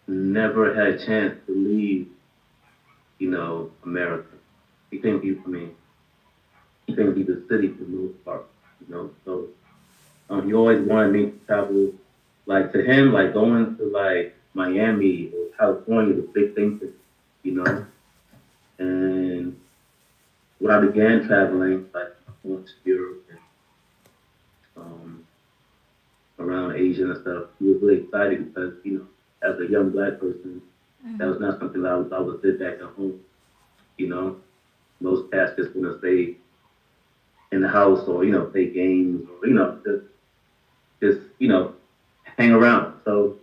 never had a chance to leave, America. He couldn't leave, I mean, he couldn't leave the city for the most part, So he always wanted me to travel, like to him, like going to like Miami or California was a big thing for him, you know. And when I began traveling, like going to Europe and um, around Asia and stuff, he was really excited because, as a young black person, that Mm-hmm. was not something that I was did back at home, you know. Most cats just want to stay in the house or, play games or, just hang around. So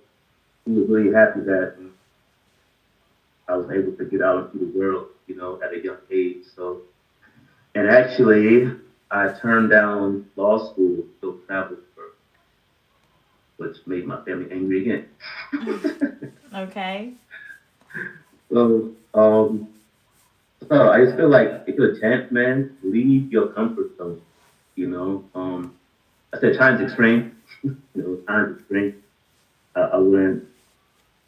he was really happy that I was able to get out into the world, at a young age. So, and actually, I turned down law school to go travel first, which made my family angry again. Okay. So, so I just feel like if you're a chance, man, leave your comfort zone. I said time's extreme. Time's extreme. I wouldn't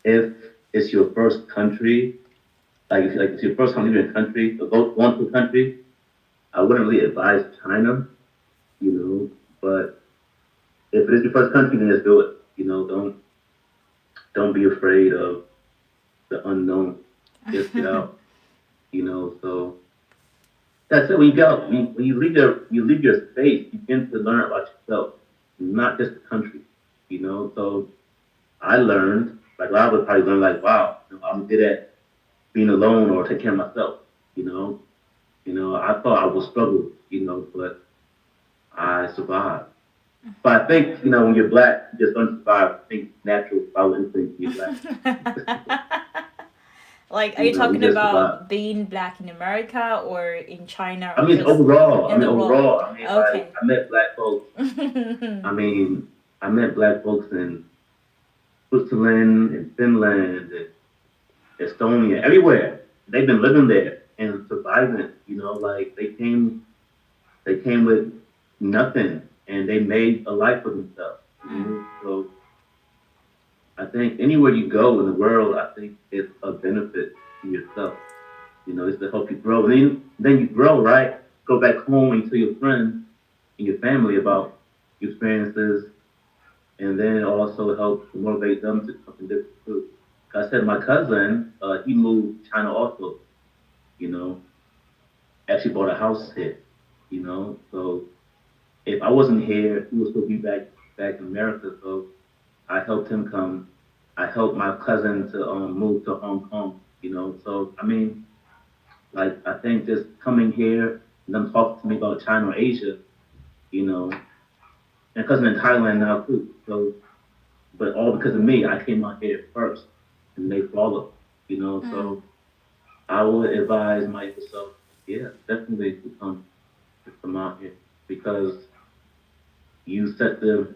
if it's your first country, like if it's your first time leaving a country, or going to a country, I wouldn't really advise China. you know. But if it is your first country, then just do it. You know, don't be afraid of the unknown. Just get out. You know, so that's it. When you go, when you leave your space, you begin to learn about yourself, not just the country. You know, so I learned, like a lot of us probably learned, like, wow, you know, I'm good at being alone or taking care of myself. You know, I thought I would struggle, you know, but I survived. But I think, you know, when you're black, you just don't survive. I think natural survival instinct when you're black. Like, are You you know, we talking just survive. about being black in America or in China I or mean, just overall, in the world? I mean, like, Okay. I met black folks. I mean, I met black folks in Switzerland and Finland and Estonia, everywhere. They've been living there and surviving. You know, like they came with nothing and they made a life for themselves. You know, so I think anywhere you go in the world, I think it's a benefit to yourself. You know, it's to help you grow. And then you grow, right? Go back home and tell your friends and your family about your experiences, and then it also helps to motivate them to do something different too. 'Cause I said my cousin, he moved to China also. You know, actually bought a house here. You know, so if I wasn't here, he would still be back in America. So I helped him come. I helped my cousin to move to Hong Kong. You know, so I mean, like I think just coming here and them talking to me about China or Asia, you know, and cousin in Thailand now too. So, but all because of me, I came out here first, and they followed. You know, so I would advise my younger self, yeah, definitely to come out here because you set the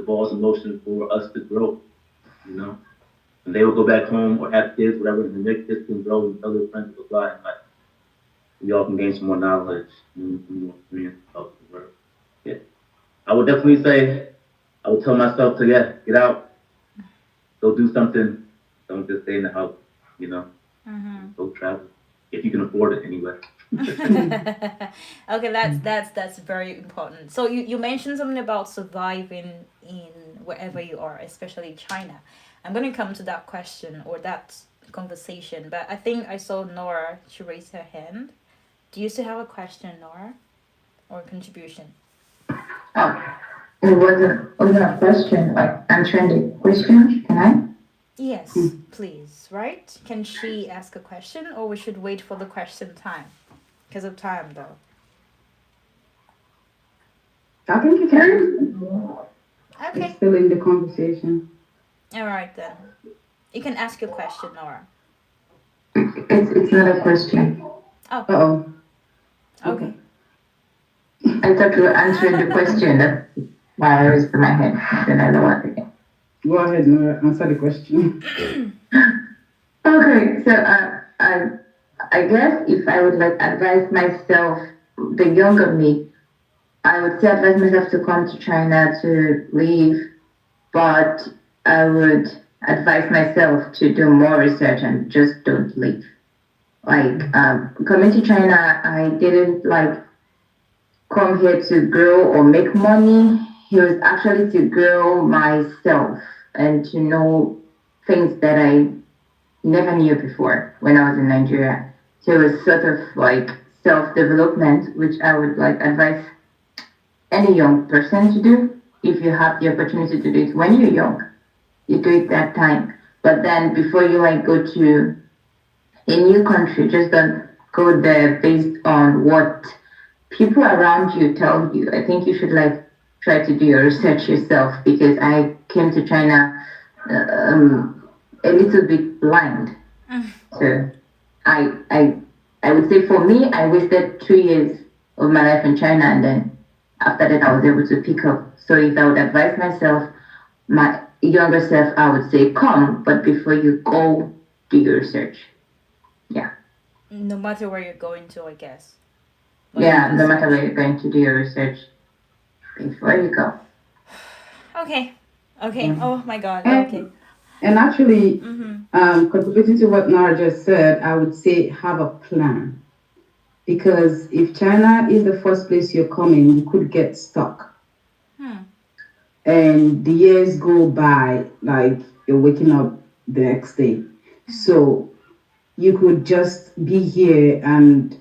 balls in motion for us to grow. You know. And they will go back home or have kids, whatever, and their kids can grow and tell their friends to fly. And like, we all can gain some more knowledge and some more experience about the world. Yeah. I would definitely say, I would tell myself to, yeah, get out, go do something. Don't just stay in the house, you know, go travel. If you can afford it anyway. Okay, that's very important. So you mentioned something about surviving in wherever you are, especially China. I'm gonna come to that question or that conversation, but I think I saw Nora. She raised her hand. Do you still have a question, Nora, or contribution? Oh, it wasn't a question, like answering the question. Can I? Yes, please. Right? Can she ask a question, or we should wait for the question time? Because of time, though. I think you can. It's Okay. still in the conversation. All right then. You can ask your question, Nora. It's not a question. Oh. Uh-oh. Okay. I thought you were answering the question. That's why I raised my hand. Then I know what again. Go ahead, Nora. Answer the question. Okay, so I guess if I would like advise myself, the younger me, I would say advise myself to come to China to live, but I would advise myself to do more research and just don't leave. Like coming to China, I didn't like come here to grow or make money. It was actually to grow myself and to know things that I never knew before when I was in Nigeria. So it was sort of like self development, which I would like advise any young person to do if you have the opportunity to do it when you're young. You do it that time. But then before you like go to a new country, just don't go there based on what people around you tell you. I think you should like try to do your research yourself because I came to China a little bit blind. So I I I would say for me, I wasted 2 years of my life in China, and then after that, I was able to pick up. So if I would advise myself, my younger self, I would say come, but before you go, do your research. Yeah. No matter where you're going to, I guess. Yeah, no matter where you're going to do your research before you go. Okay. Okay. Yeah. Oh my God. And, Okay. and actually, contributing to what Nara just said, I would say have a plan. because if China is the first place you're coming, you could get stuck. Hmm. And the years go by like you're waking up the next day. So you could just be here and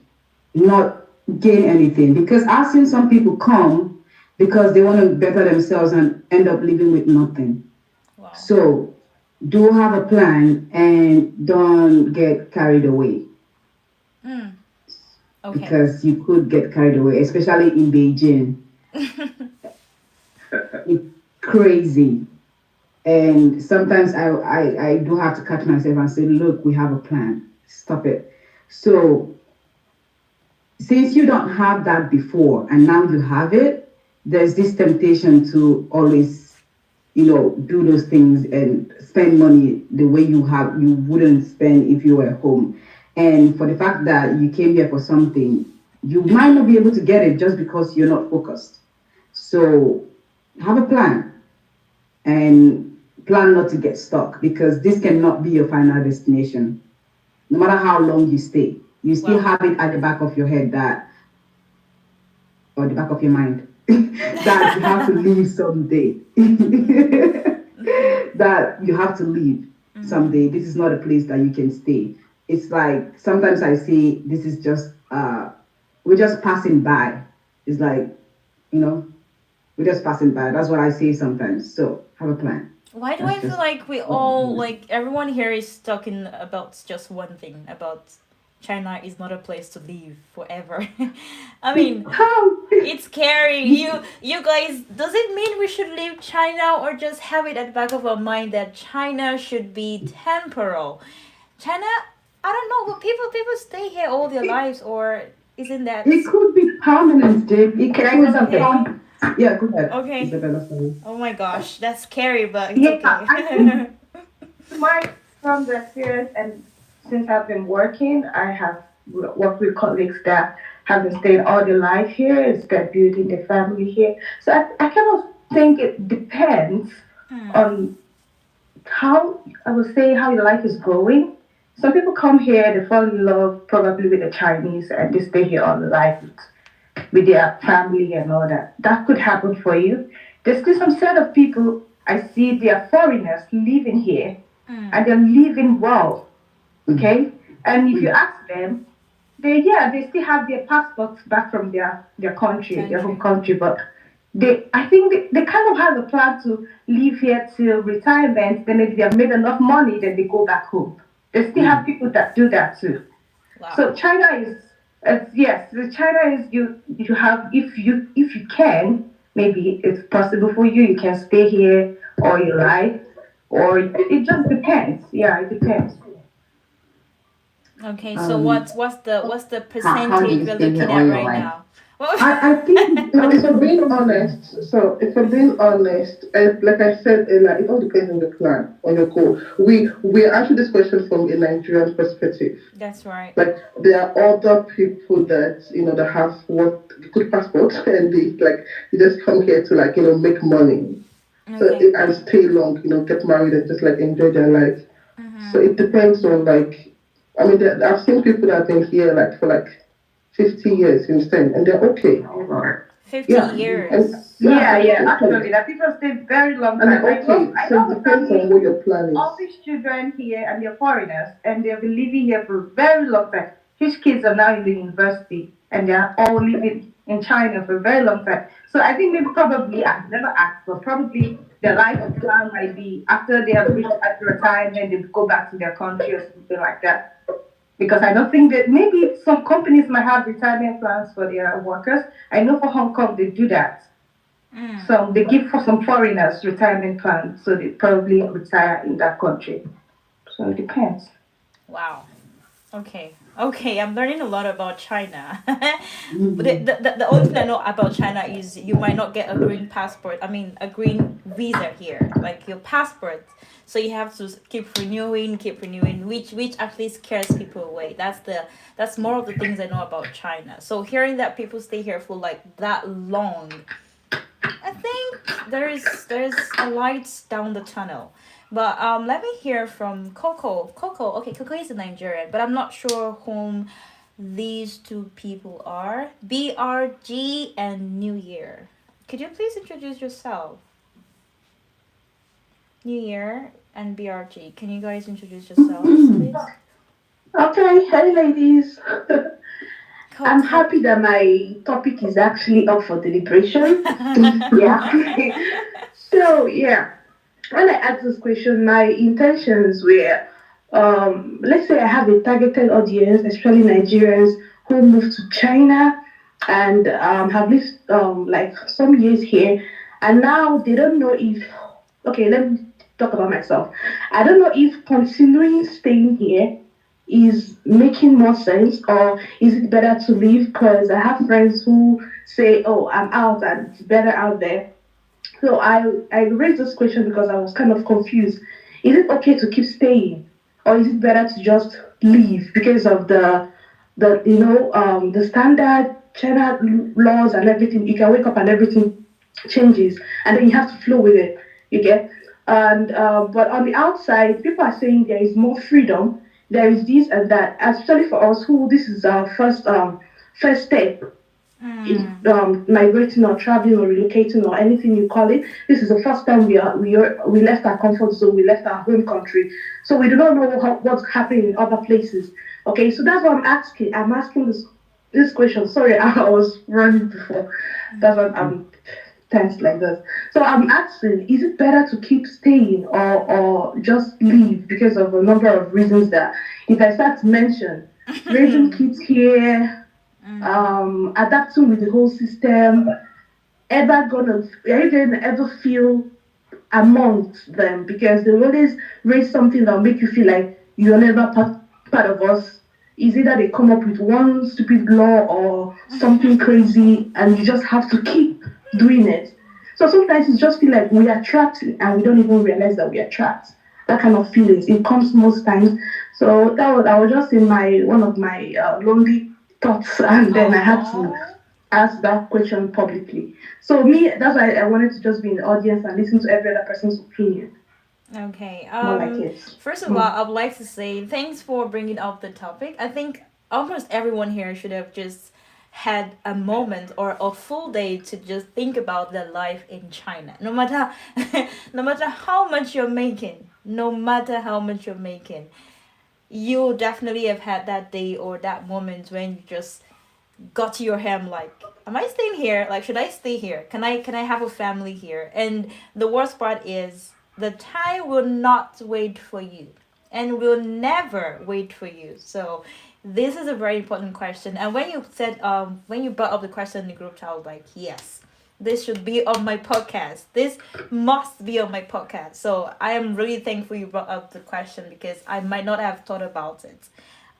not gain anything. Because I've seen some people come because they want to better themselves and end up living with nothing. Wow. So do have a plan and don't get carried away Hmm. Okay. because you could get carried away, especially in Beijing. It's crazy. And sometimes I do have to catch myself and say, look, we have a plan. Stop it. So since you don't have that before and now you have it, there's this temptation to always, do those things and spend money the way you wouldn't spend if you were home. And for the fact that you came here for something, you might not be able to get it just because you're not focused. So have a plan and plan not to get stuck because this cannot be your final destination. No matter how long you stay, you still Wow. have it at the back of your head that, or the back of your mind, that you have to leave someday. Mm-hmm. That you have to leave Mm-hmm. someday. This is not a place that you can stay. It's like sometimes I say this is just we're just passing by. It's like, you know, we're just passing by. That's what I say sometimes. So have a plan. Why do That's I feel just like we all like everyone here is talking about just one thing about China is not a place to live forever. I mean, how. it's scary. You guys, does it mean we should leave China or just have it at the back of our mind that China should be temporal? China, I don't know, but people stay here all their lives or isn't that It could be permanent, Jake. It Can I say could something? okay? be. Yeah, go ahead, Okay. Isabella. Sorry. Oh my gosh, that's scary, but it's Yeah, I think okay. my from the experience and since I've been working, I have worked with colleagues that have been staying all their life here, is that building their family here. So I kind of think it depends Hmm. on how I would say how your life is going. Some people come here, they fall in love probably with the Chinese and they stay here all their life with their family and all that. That could happen for you. There's still some set of people I see they are foreigners living here Hmm. and they're living well. Mm. Okay? And if you ask them, they still have their passports back from their country, their home Country. country, but I think they kind of have a plan to live here till retirement, then maybe they have made enough money, then they go back home. They still have Mm. people that do that too. Wow. So China is, yes, the China is you have if you can maybe it's possible for you. You can stay here all your life, or it just depends. Yeah, it depends. Okay, so Um, what's the How do percentage you we're stay here looking all at your right life? now? Well, I think it If also I'm being depends. honest, so if I'm being honest, like I said earlier, it all depends on the plan, on your goal. We answer this question from a Nigerian perspective. that's right. Like there are other people that that have what good passport and they just come here to make money. So Okay. and stay long, get married and just enjoy their life. So Mm-hmm. it depends on I mean, I've seen people that have been here for 50 years, you understand, and they're okay. Oh Lord. 50 Yeah, and years. yeah, Yeah, and yeah, they're okay, actually, that people stay very long and they're time. okay. I So it know a depends on family, what your plan all is. these children here, and they're foreigners, and they've been living here for a very long time. His kids are now in the university, and they're all living in China for a very long time. So I think maybe probably I've never asked, but probably their life plan might be after they have reached at retirement, they go back to their country or something like that. Because I don't think that maybe some companies might have retirement plans for their workers. I know for Hong Kong they do that. Mm. So they give for some foreigners retirement plans, so they probably retire in that country. So it depends. Wow. Okay. Okay, I'm learning a lot about China. But the, Mhm. the, the the only thing I know about China is you might not get a green passport. I mean, a green visa here, like your passport. So you have to keep renewing, which actually scares people away. That's more of the things I know about China. So hearing that people stay here for like that long, I think there's a light down the tunnel. But let me hear from Coco. Coco, okay, Coco is a Nigerian, but I'm not sure whom these two people are BRG and New Year. Could you please introduce yourself? New Year and BRG. Can you guys introduce yourselves, please? Okay, hey ladies. Cool, I'm cool. happy that my topic is actually up for deliberation. Yeah. So yeah, when I asked this question, my intentions were, let's say I have a targeted audience, especially Nigerians who moved to China and have lived like some years here, and now they don't know if. Okay, let me talk about myself. I don't know if continuing staying here is making more sense or is it better to leave because I have friends who say, oh, I'm out and it's better out there. So I raised this question because I was kind of confused. Is it okay to keep staying, or is it better to just leave because of the standard China laws and everything? You can wake up and everything changes, and then you have to flow with it. You get, and but on the outside, people are saying there is more freedom. There is this and that. Especially for us, who this is our first step in Mm. migrating or traveling or relocating or anything you call it. This is the first time we left our comfort zone, we left our home country, so we do not know what's happening in other places. Okay, so that's what I'm asking. I'm asking this question. Sorry, I was running before. That's what I'm tense like this. So I'm asking: is it better to keep staying or just leave because of a number of reasons that if I start to mention raising kids here, adapting with the whole system, are you gonna ever feel amongst them? Because they always raise something that'll make you feel like you're never part of us. Is it that they come up with one stupid law or something crazy and you just have to keep doing it? So sometimes it just feel like we are trapped and we don't even realize that we are trapped. That kind of feelings. It comes most times. So I was just in my one of my lonely thoughts and then I had to Oh. ask that question publicly. So me, that's why I wanted to just be in the audience and listen to every other person's opinion. Okay. More like it. First of all, Mm. I would like to say thanks for bringing up the topic. I think almost everyone here should have just had a moment or a full day to just think about their life in China. No matter, no matter how much you're making, no matter how much you're making, you definitely have had that day or that moment when you just got to your hem like, am I staying here? Like, should I stay here? Can I have a family here? And the worst part is the time will not wait for you and will never wait for you. So this is a very important question. And when you brought up the question in the group chat, I was like, yes, this should be on my podcast. This must be on my podcast. So I am really thankful you brought up the question because I might not have thought about it.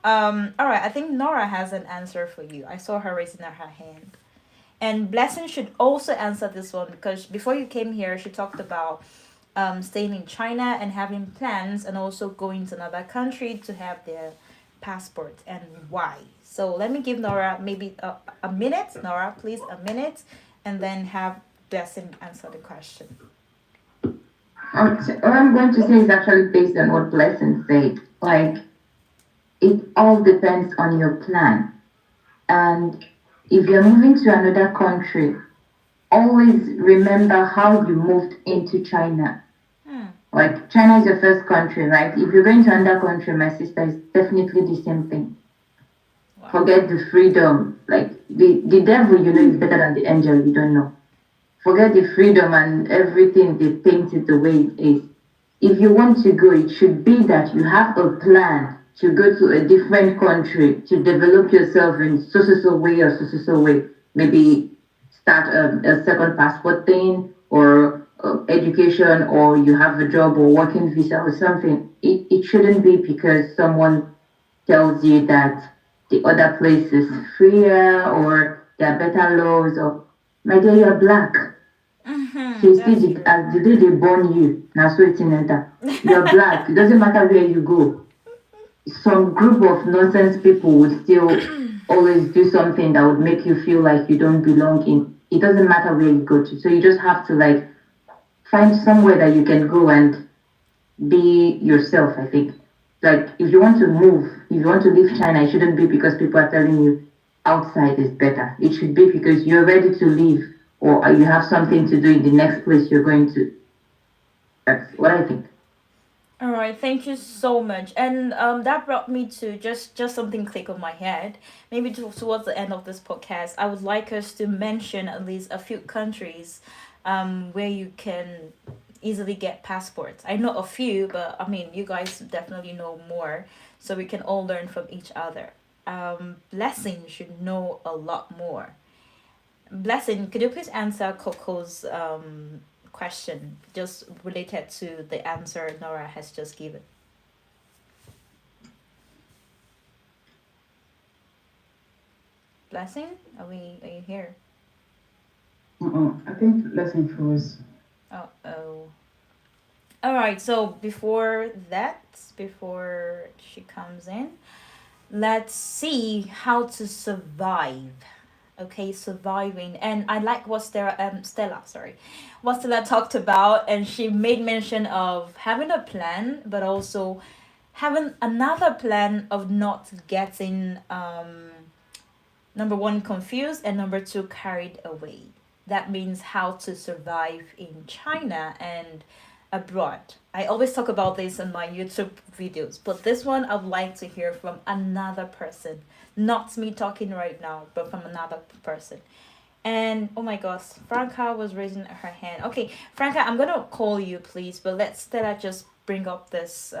All right, I think Nora has an answer for you. I saw her raising her hand. And Blessing should also answer this one because before you came here, she talked about staying in China and having plans and also going to another country to have their passport and why. So let me give Nora maybe a minute. Nora, please, a minute, and then have Blessing answer the question. So what I'm going to say is actually based on what Blessing said. Like, it all depends on your plan. And if you're moving to another country, always remember how you moved into China. Hmm. Like, China is your first country, right? If you're going to another country, my sister, is definitely the same thing. Wow. Forget the freedom. Like, the devil, is better than the angel, you don't know. Forget the freedom and everything they paint it the way it is. If you want to go, it should be that you have a plan to go to a different country to develop yourself in so way or so way. Maybe start a second passport thing or education, or you have a job or working visa or something. It shouldn't be because someone tells you that the other place is freer or there are better laws, or my dear, you're black. So That's see, true. as the day they born you, now so it's in enter. You're black. It doesn't matter where you go. Some group of nonsense people would still always do something that would make you feel like you don't belong in. It doesn't matter where you go to. So you just have to like find somewhere that you can go and be yourself, I think. Like, if you want to move, if you want to leave China, it shouldn't be because people are telling you outside is better. It should be because you're ready to leave, or you have something to do in the next place you're going to. That's what I think. All right, thank you so much. And that brought me to just something click on my head. Maybe towards the end of this podcast, I would like us to mention at least a few countries where you can easily get passports. I know a few, but I mean, you guys definitely know more, so we can all learn from each other. Blessing should know a lot more. Blessing, could you please answer Coco's question just related to the answer Nora has just given? Blessing, are you here? I think lesson froze. Oh oh. All right. So before she comes in, let's see how to survive. Okay, surviving. And I like what Stella, sorry, what Stella talked about, and she made mention of having a plan, but also having another plan of not getting number one confused and number two carried away. That means how to survive in China and abroad. I always talk about this in my YouTube videos, but this one I would like to hear from another person. Not me talking right now, but from another person. And oh my gosh, Franca was raising her hand. Okay, Franca, I'm gonna call you, please, but let's Stella just bring up this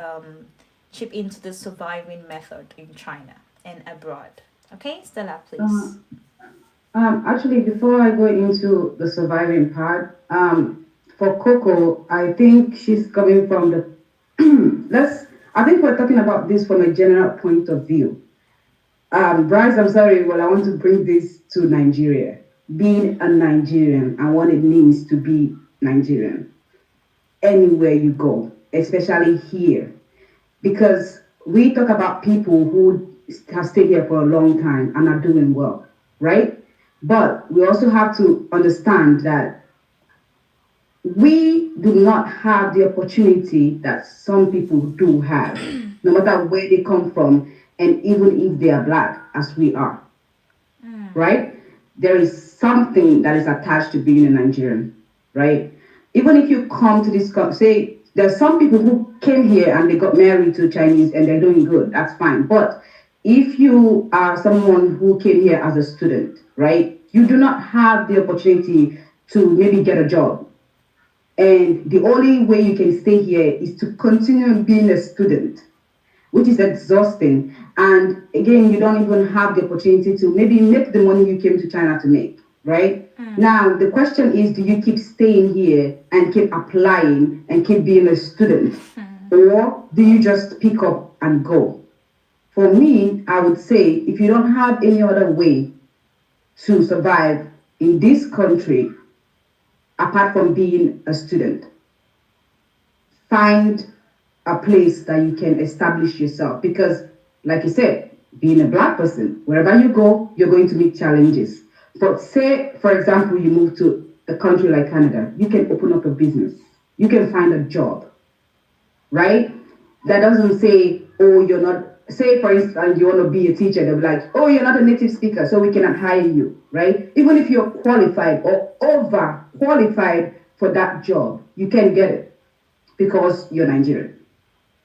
chip into the surviving method in China and abroad. Okay, Stella, Uh, please. Actually, before I go into the surviving part, for Coco, I think she's coming from the let's. I think we're talking about this from a general point of view. Bryce, I'm sorry, well, I want to bring this to Nigeria. Being a Nigerian and what it means to be Nigerian anywhere you go, especially here, because we talk about people who have stayed here for a long time and are doing well, right? But we also have to understand that we do not have the opportunity that some people do have, no matter where they come from, and even if they are black, as we are, right? There is something that is attached to being a Nigerian, right? Even if you come to this, say, there's some people who came here and they got married to Chinese and they're doing good, that's fine. But if you are someone who came here as a student, right, you do not have the opportunity to maybe get a job. And the only way you can stay here is to continue being a student, which is exhausting. And again, you don't even have the opportunity to maybe make the money you came to China to make, right? Now, the question is, do you keep staying here and keep applying and keep being a student? Or do you just pick up and go? For me, I would say if you don't have any other way to survive in this country apart from being a student, find a place that you can establish yourself. Because, like you said, being a black person, wherever you go, you're going to meet challenges. But say, for example, you move to a country like Canada, you can open up a business, you can find a job, right? That doesn't say, oh, you're not, say, for instance, you want to be a teacher, they'll be like, oh, you're not a native speaker, so we cannot hire you, right? Even if you're qualified or over qualified for that job, you can get it because you're Nigerian,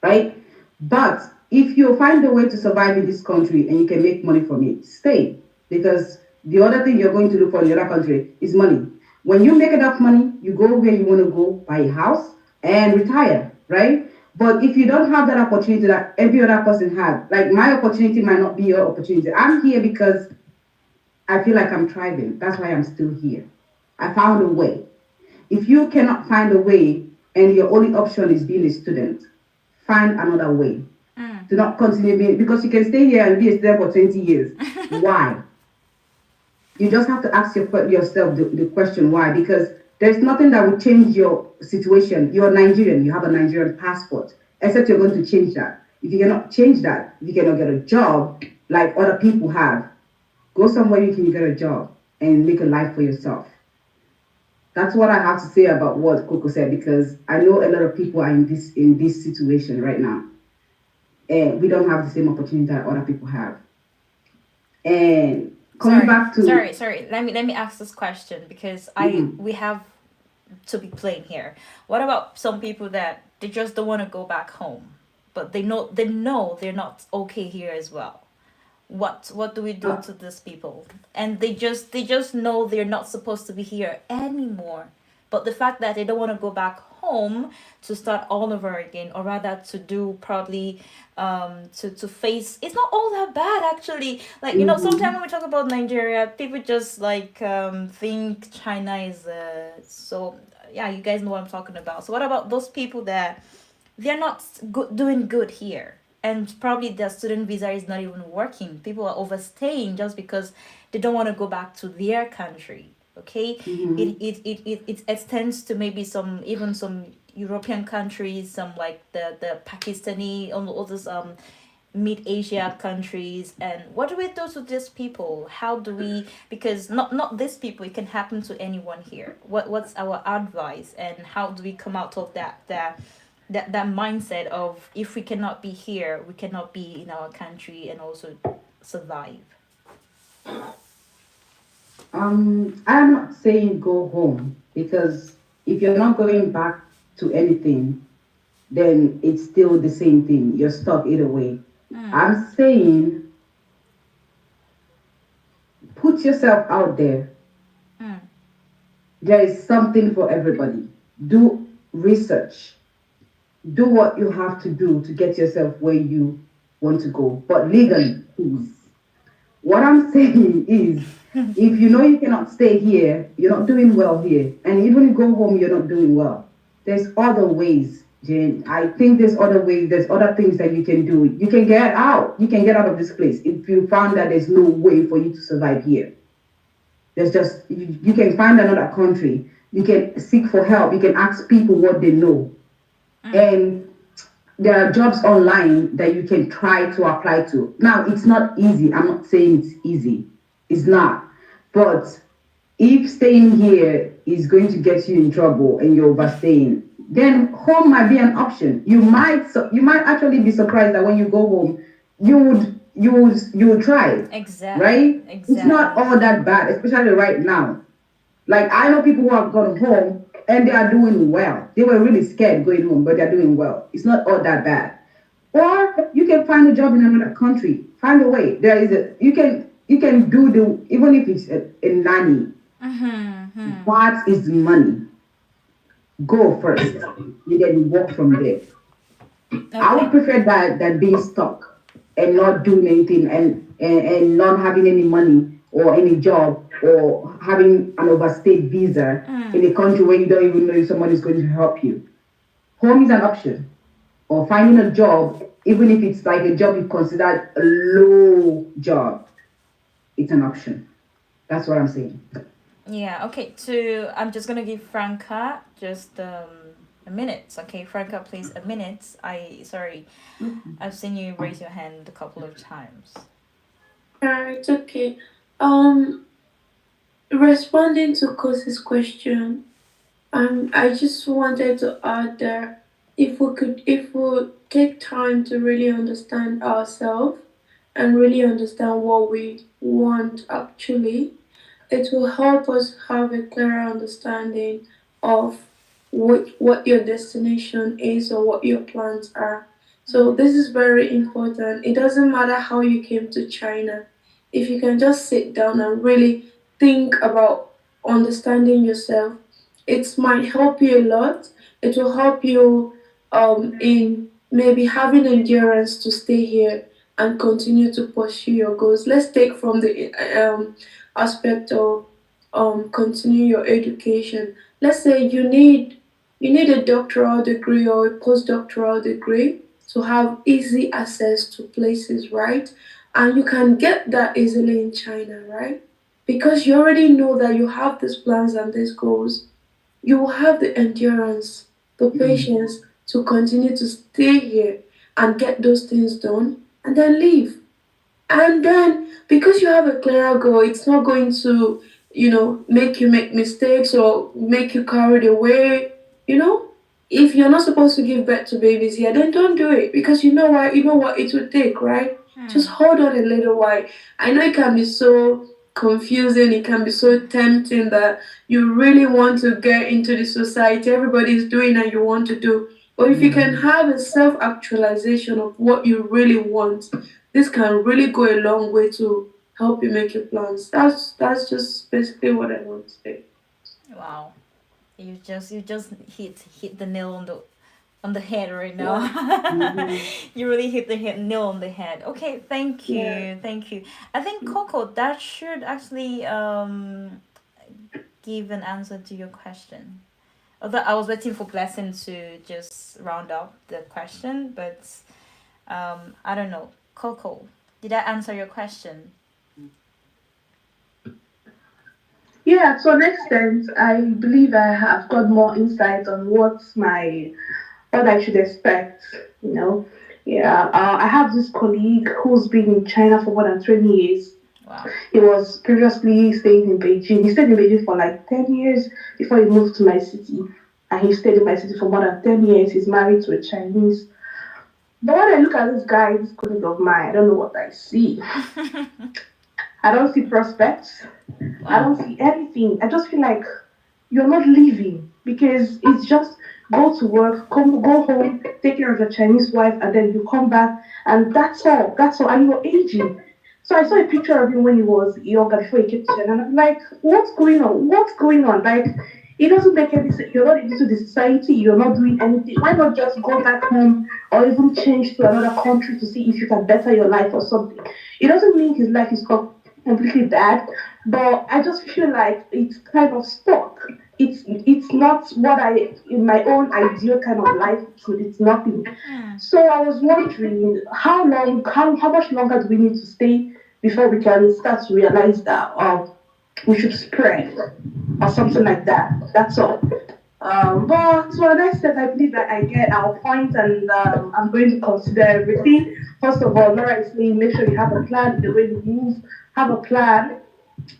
right? But if you find a way to survive in this country and you can make money from it, stay. Because the other thing you're going to look for in the other country is money. When you make enough money, you go where you want to go, buy a house, and retire, right? But if you don't have that opportunity that every other person has, like my opportunity might not be your opportunity. I'm here because I feel like I'm thriving. That's why I'm still here. I found a way. If you cannot find a way and your only option is being a student, find another way. Do not continue being, because you can stay here and be a student for 20 years. Why? You just have to ask yourself the question why, because there's nothing that will change your situation. You're Nigerian, you have a Nigerian passport, except you're going to change that. If you cannot change that, if you cannot get a job like other people have, go somewhere you can get a job and make a life for yourself. That's what I have to say about what Coco said, because I know a lot of people are in this situation right now. and we don't have the same opportunity that other people have. And coming Sorry, back to, sorry. Let me ask this question because I mhm, we have to be plain here. What about some people that they just don't want to go back home, but they know they're not okay here as well? What do we do uh, to these people? And they just know they're not supposed to be here anymore. But the fact that they don't want to go back home to start all over again, or rather to do probably to face, it's not all that bad actually. Like, sometimes when mhm, we talk about Nigeria, people just like think China is so, yeah, you guys know what I'm talking about. So what about those people that they're not doing good here, and probably their student visa is not even working? People are overstaying just because they don't want to go back to their country. Okay, it mhm. it, it, it, it extends to maybe some, even some European countries, some like the Pakistani, all those mid Asia countries. And what do we do to these people? How do we, because not these people, it can happen to anyone here. What's our advice, and how do we come out of that mindset of, if we cannot be here, we cannot be in our country and also survive? I'm not saying go home, because if you're not going back to anything, then it's still the same thing. You're stuck either way. Mm, I'm saying put yourself out there. mm, There is something for everybody. Do research. Do what you have to do to get yourself where you want to go, but legally, please. What I'm saying is, if you know you cannot stay here, you're not doing well here, and even if you go home, you're not doing well. There's other ways, Jane. I think there's other ways, there's other things that you can do. You can get out. You can get out of this place if you found that there's no way for you to survive here. There's just, you can find another country. You can seek for help. You can ask people what they know. mm. And there are jobs online that you can try to apply to. Now, it's not easy. I'm not saying it's easy. It's not. But if staying here is going to get you in trouble and you're overstaying, then home might be an option. You might actually be surprised that when you go home, you would try it, Exactly, right? It's not exactly. all that bad, especially right now. Like, I know people who have gone home and they are doing well. They were really scared going home, but they're doing well. It's not all that bad. Or you can find a job in another country. Find a way. There is a you can do the, even if it's a nanny. Mm-hmm. What is the money? Go first. You then work from there. I would Okay. prefer that being stuck and not doing anything, and not having any money or any job, or having an overstayed visa Mm. in a country where you don't even know if someone is going to help you. Home is an option. Or finding a job, even if it's like a job you consider a low job, it's an option. That's what I'm saying. Yeah, okay. To I'm just gonna give Franca just a minute. Okay, Franca, please, a minute. I sorry, I've seen you raise your hand a couple of times. It's okay. Um, Responding to Kosi's question, I just wanted to add that if we take time to really understand ourselves and really understand what we want actually, it will help us have a clearer understanding of what your destination is or what your plans are. So this is very important. It doesn't matter how you came to China. If you can just sit down and really think about understanding yourself, it might help you a lot. It will help you in maybe having endurance to stay here and continue to pursue your goals. Let's take from the aspect of continue your education. Let's say you need a doctoral degree or a postdoctoral degree to have easy access to places, right? And you can get that easily in China, right? Because you already know that you have these plans and these goals, you will have the endurance, the Mm. patience to continue to stay here and get those things done and then leave. And then because you have a clearer goal, it's not going to, make you make mistakes or make you carried away, you know? if you're not supposed to give birth to babies here, then don't do it because you know why. You know what it would take, right? Just Hmm. hold on a little while. I know it can be so confusing. It can be so tempting that you really want to get into the society everybody's doing and you want to do. But if you can have a self actualization of what you really want, this can really go a long way to help you make your plans. That's just basically what I want to say. Wow. You just hit the nail on the head right now. Yeah. You really hit the nail on the head. Okay, thank Yeah. you, thank you. I think Coco, that should actually give an answer to your question. Although I was waiting for Blessing to just round up the question, but I don't know. Coco, did I answer your question? Yeah, to an extent, I believe I have got more insight on what I should expect. You know, yeah. I have this colleague who's been in China for more than 20 years. Wow. He was previously staying in Beijing. He stayed in Beijing for like 10 years before he moved to my city, and he stayed in my city for more than 10 years. He's married to a Chinese. But when I look at this guy, this colleague of mine, I don't know what I see. I don't see prospects. I Wow. don't see anything. I just feel like you're not living because it's just go to work, go home, take care of your Chinese wife, and then you come back, and that's all. That's all. And you're aging. So I saw a picture of him when he was younger before he came to China, and I'm like, what's going on? What's going on? Like, it doesn't make any sense. You're not into the society. You're not doing anything. Why not just go back home or even change to another country to see if you can better your life or something? It doesn't mean his life is completely bad, but I just feel like it's kind of stuck. It's not what I in my own ideal kind of life. It's nothing. Hmm. So I was wondering how much longer do we need to stay before we can start to realize that we should spread or something like that. That's all. But to an extent, I believe that I get our point, and I'm going to consider everything. First of all, Laura is saying make sure you have a plan the way you move. Have a plan,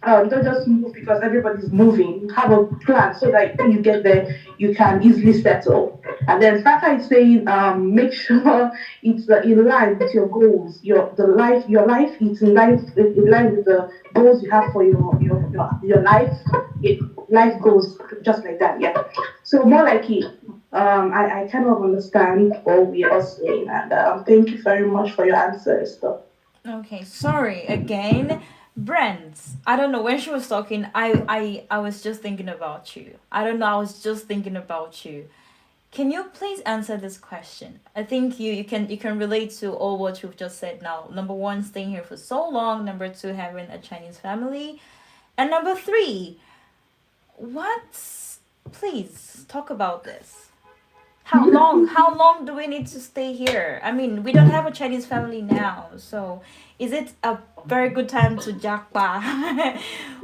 don't just move because everybody's moving. Have a plan so that when you get there, you can easily settle. And then Faka is saying, make sure it's in line with your goals. Your life is in line with the goals you have for your life. It, life goes just like that, yeah. So more like it. I kind of understand what we are saying, and thank you very much for your answers. Though. Okay, sorry again. Brent, I don't know when she was talking, I was just thinking about you. I don't know, I was just thinking about you. Can you please answer this question? I think you can relate to all what you've just said now. Number one, staying here for so long. Number two, having a Chinese family. And number three, what? Please talk about this. How long do we need to stay here? I mean, we don't have a Chinese family now, so is it a very good time to JAPA?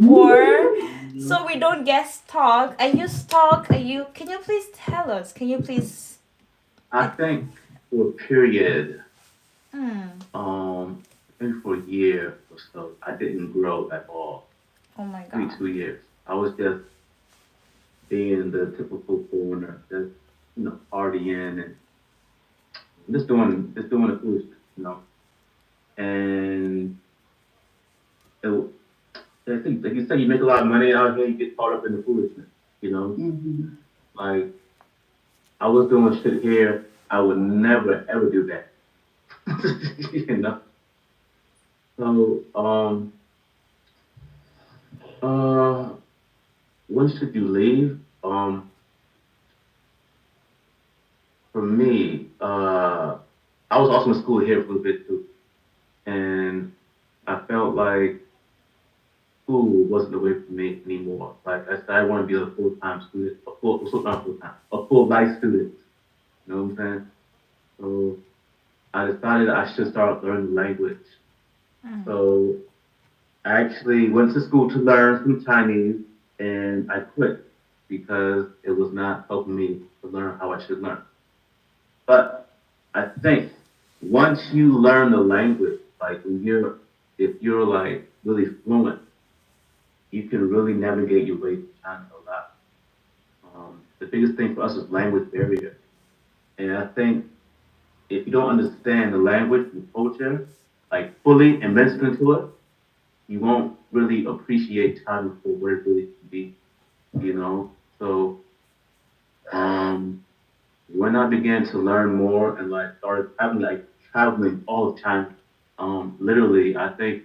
Or so we don't get stuck? Are you stuck? Are you Can you please tell us? Can you please I it, think for a period, mm, maybe for a year or so, I didn't grow at all. oh my Maybe god. 2 years. I was just being the typical foreigner, just partying and just doing the foolishness. And it, I think, like you said, you make a lot of money out here, you get caught up in the foolishness. You know, like I was doing shit here, I would never ever do that. you know. So, uh, when should you leave? For me, I was also in school here for a bit too, and I felt like school wasn't the way for me anymore. Like I said, I want to be a full time student, not full time, a full life student. You know what I'm saying? So I decided I should start learning the language. Mm. So I actually went to school to learn some Chinese, and I quit because it was not helping me to learn how I should learn. But I think once you learn the language, like if you're like really fluent, you can really navigate your way through China a lot. the biggest thing for us is language barrier. And I think if you don't understand the language and culture, like fully immersed into it, you won't really appreciate China for what it really can be, you know? So um when I began to learn more and like started having like traveling all of China, literally I think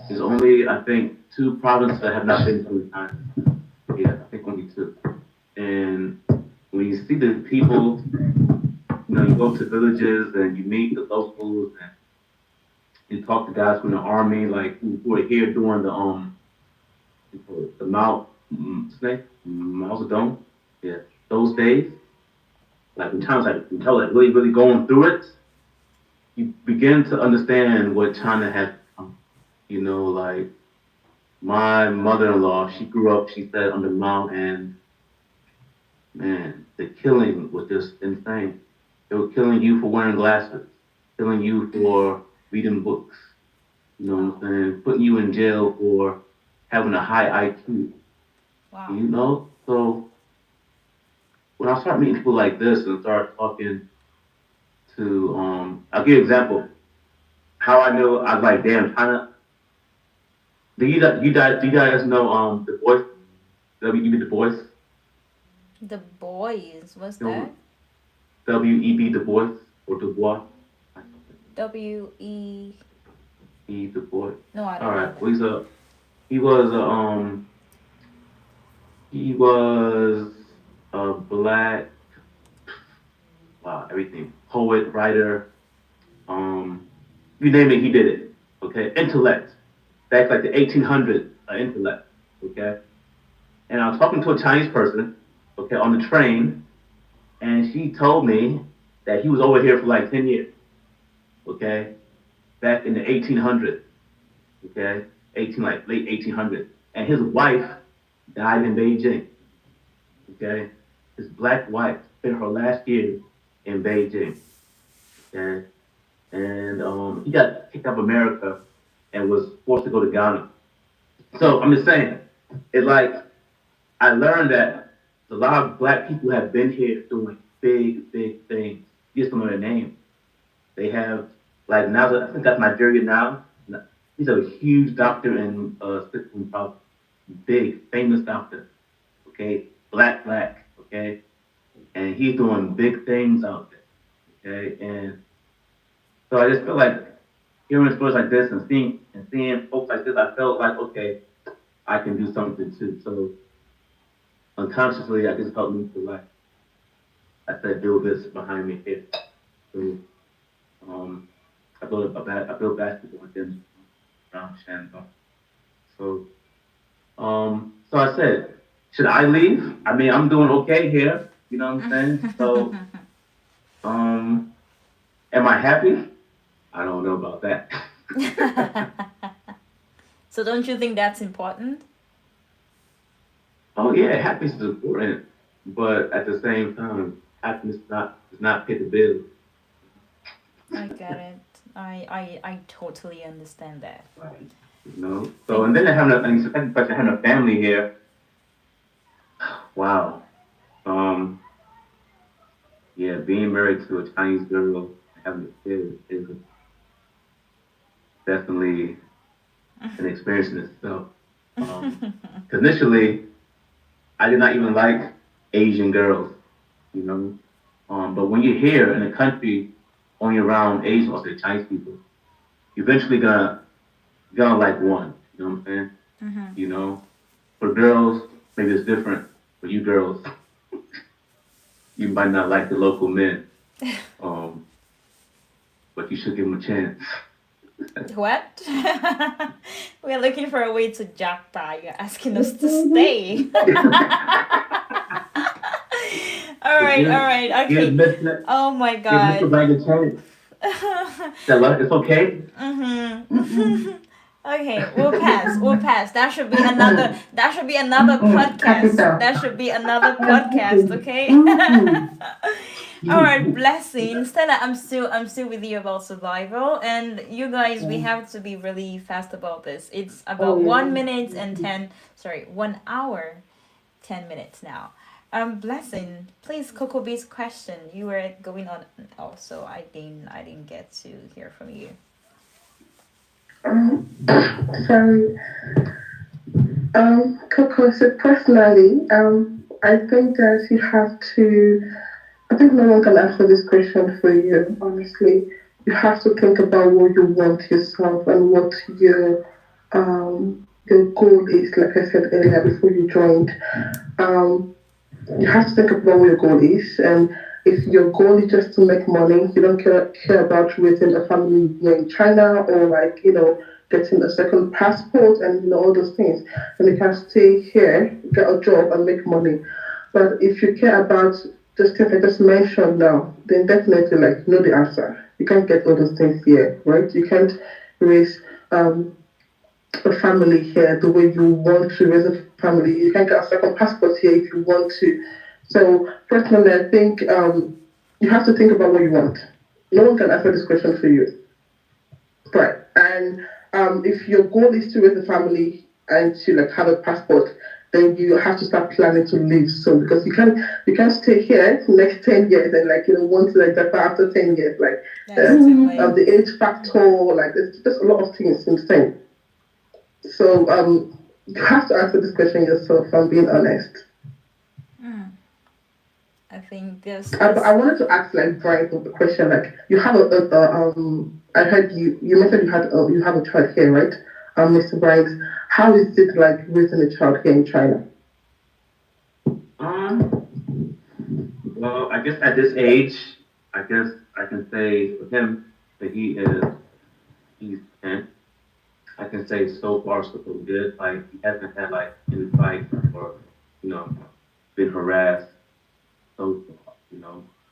there's only I think two provinces that have not been to in China. Yeah, I think only two. And when you see the people, you go to villages and you meet the locals and you talk to guys from the army, like who are here doing the Mao Snake, Mao Zedong. Yeah, those days, like when times like when hell like really really going through it, you begin to understand what China has become. Like my mother-in-law, she grew up, she said, under Mao, and man, the killing was just insane. They were killing you for wearing glasses, killing you for reading books. You know what I'm saying? Putting you in jail for having a high IQ. Wow. So when I start meeting people like this and start talking to, I'll give you an example. How I knew I was like, damn, China. Do you guys know the voice? W.E.B. Du Bois? The boys, what's You that? know, W.E.B. Du Bois or Du Bois? W-E... E. Du Bois. No, I All don't know right. that. Well, he was a he was a black, wow, everything, poet, writer, um you name it, he did it. Okay, intellect, back like the 1800s, intellect. Okay, and I was talking to a Chinese person, okay, on the train, and she told me that he was over here for like 10 years. Okay, back in the 1800s. Okay, 18 like late 1800s, and his wife died in Beijing. Okay, his black wife spent her last years in Beijing. Okay, and he got kicked out of America and was forced to go to Ghana. So I'm just saying, it's like I learned that a lot of black people have been here doing big, big things. You just don't know their name. They have like now. I think that's Nigeria now. He's a huge doctor in Switzerland, probably big, famous doctor. Okay, black. Okay, and he's doing big things out there. Okay, and so I just feel like hearing stories like this and seeing folks like this, I felt like okay, I can do something too. So unconsciously, I just helped me to like I said, build this behind me here. So I built basketball again around Shandong. So so I said, should I leave? I mean, I'm doing okay here. You know what I'm saying? So um, am I happy? I don't know about that. So don't you think that's important? Oh yeah, happiness is important, but at the same time, happiness does not pay the bills. I get it. I totally understand that. So and then having a second question, having a family here. Wow. Um, yeah, being married to a Chinese girl, having a kid is definitely an experience in itself. Because initially, I did not even like Asian girls, you know. But when you're here in a country only around Asian or say Chinese people, you're eventually gonna like one. You know what I'm saying? Mm-hmm. For girls, maybe it's different. For you girls, you might not like the local men, um, but you should give them a chance. What? We're looking for a way to JAPA. You're asking us to stay. All right, Give okay. Mr. Oh my Give Mr. God. Blank a chance. Stella, it's okay. Mm-hmm. Okay, we'll pass. We'll pass. That should be another. That should be another podcast. Capital. That should be another podcast. Okay. All right, blessing. Stella, I'm still with you about survival, and you guys, we have to be really fast about this. It's about 1 minute and 10. Sorry, 1 hour 10 minutes now. Blessing, please, Coco Bee's question. You were going on also. I didn't get to hear from you. Um, so, Coco, so personally, I think that you have to. I think no one can answer this question for you, honestly. You have to think about what you want yourself and what your goal is, like I said earlier before you joined. Um, you have to think about what your goal is, and if your goal is just to make money, you don't care about raising a family here in China, or like getting a second passport and all those things, then you can stay here, get a job and make money. But if you care about just things I just mentioned now, then definitely like know the answer. You can't get all those things here, right? You can't raise um a family here the way you want to raise a family. You can get a second passport here if you want to. So personally, I think you have to think about what you want. No one can answer this question for you, right? And if your goal is to raise a family and to like have a passport, then you have to start planning to leave soon because you can't stay here for the next 10 years and like want to like Japan after 10 years. Like That's the too late. the age factor, like there's just a lot of things insane. So you have to answer this question yourself. I'm being honest. Mm, I think But I wanted to ask like Brian the question. Like you have I heard you mentioned you have a child here, right? Mr. Brian, how is it like raising a child here in China? Well, I guess at this age, I guess I can say for him that he's 10. I can say so far so good. Like he hasn't had like any fights or you know been harassed so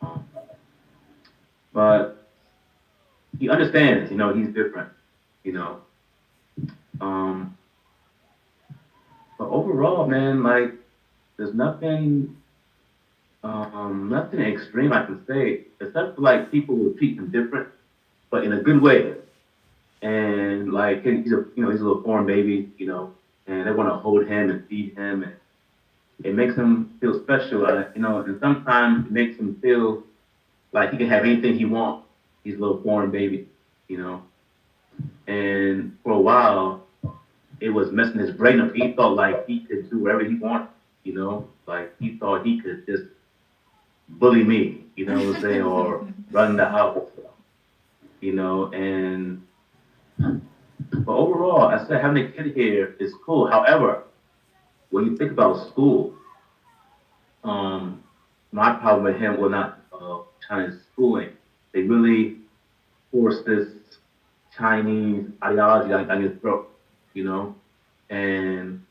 far. But he understands. He's different. You know, um, but overall, man, like there's nothing extreme I can say except for like people will treat him different, but in a good way. And like he's a little foreign baby, and they want to hold him and feed him, and it makes him feel special, and sometimes it makes him feel like he can have anything he wants. He's a little foreign baby, you know. And for a while, it was messing his brain up. He thought like he could do whatever he wanted, like he thought he could just bully me, you know what I'm saying, or run the house, and but overall, I said having a kid here is cool. However, when you think about school, um, my problem with him was not China's schooling. They really force this Chinese ideology down your throat, you know. And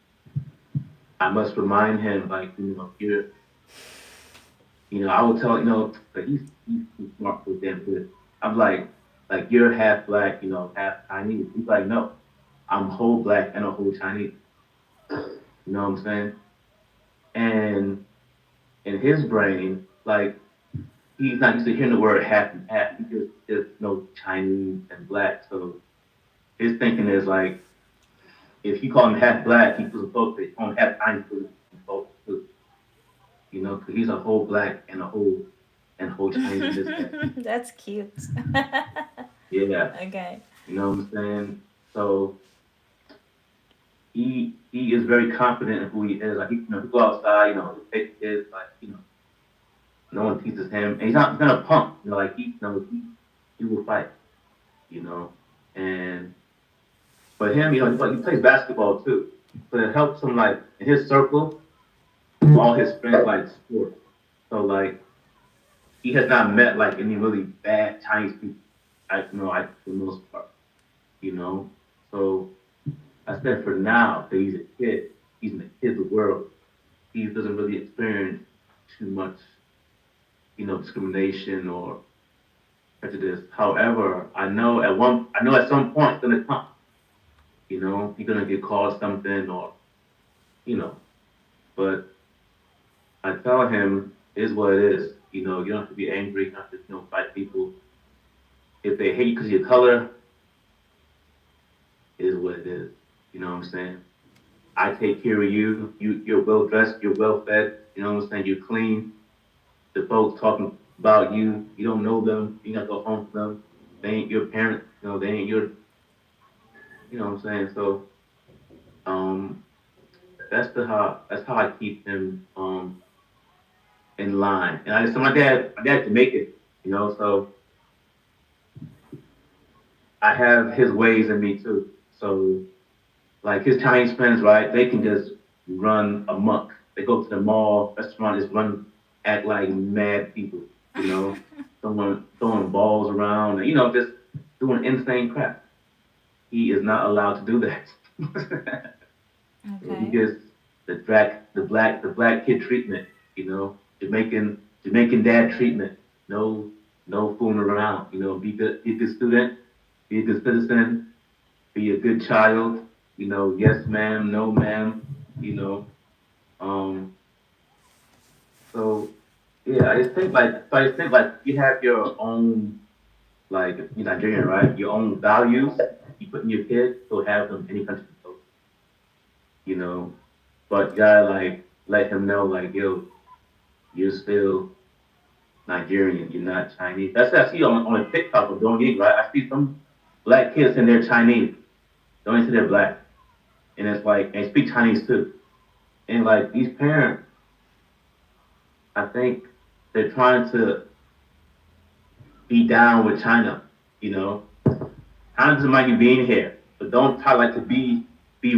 I must remind him, like, I would tell, but he's too smart for damn good. I'm like you're half black, half Chinese. He's like, no, I'm whole black and a whole Chinese. You know what I'm saying? And in his brain, like he's not used to hearing the word half and half. He just knows Chinese and black. So his thinking is like, if you call him half black, he was supposed to call him half Chinese, he was supposed to, because he's a whole black and whole Chinese in his head. That's cute. Yeah, Okay. you know what I'm saying. So he is very confident in who he is. Like he go outside, he take kids, like no one teaches him, and he's not a punk. Like he will fight, you know, and but him, he plays basketball too. But it helps him like in his circle, all his friends like sports. So like he has not met like any really bad Chinese people. I for the most part, you know. So I said for now that he's a kid, he's in the kid's world. He doesn't really experience too much, discrimination or prejudice. However, I know at some point it's gonna come. He's gonna get called something or you know. But I tell him is what it is. You don't have to be angry. You don't have to fight people. If they hate you because of your color, it is what it is. You know what I'm saying? I take care of you. You're well dressed. You're well fed. You know what I'm saying? You're clean. The folks talking about you. You don't know them. You gotta go home to them. They ain't your parents. You know, they ain't your. You know what I'm saying? So um, that's how I keep him in line. And I just so my dad can make it. You know, so I have his ways in me too. So like his Chinese friends, right? They can just run amok. They go to the mall, restaurant, just run, act like mad people. You know, throwing balls around, and, you know, just doing insane crap. He is not allowed to do that. So he Okay. gets the black kid treatment. You know, Jamaican dad treatment. No no fooling around. You know, be a good student, be a good citizen, be a good child. You know, yes ma'am, no ma'am. You know, um. So yeah, I just think like you have your own, like you're Nigerian, right? Your own values you put in your kid, so have them any country you go. You know, but you gotta like let him know like yo, you're still Nigerian. You're not Chinese. That's what I see on a TikTok of doing it, right? I see some black kids and they're Chinese. Don't even say they're black, and it's like and speak Chinese too. And like these parents, I think they're trying to be down with China. You know, China doesn't mind you being here, but don't try like to be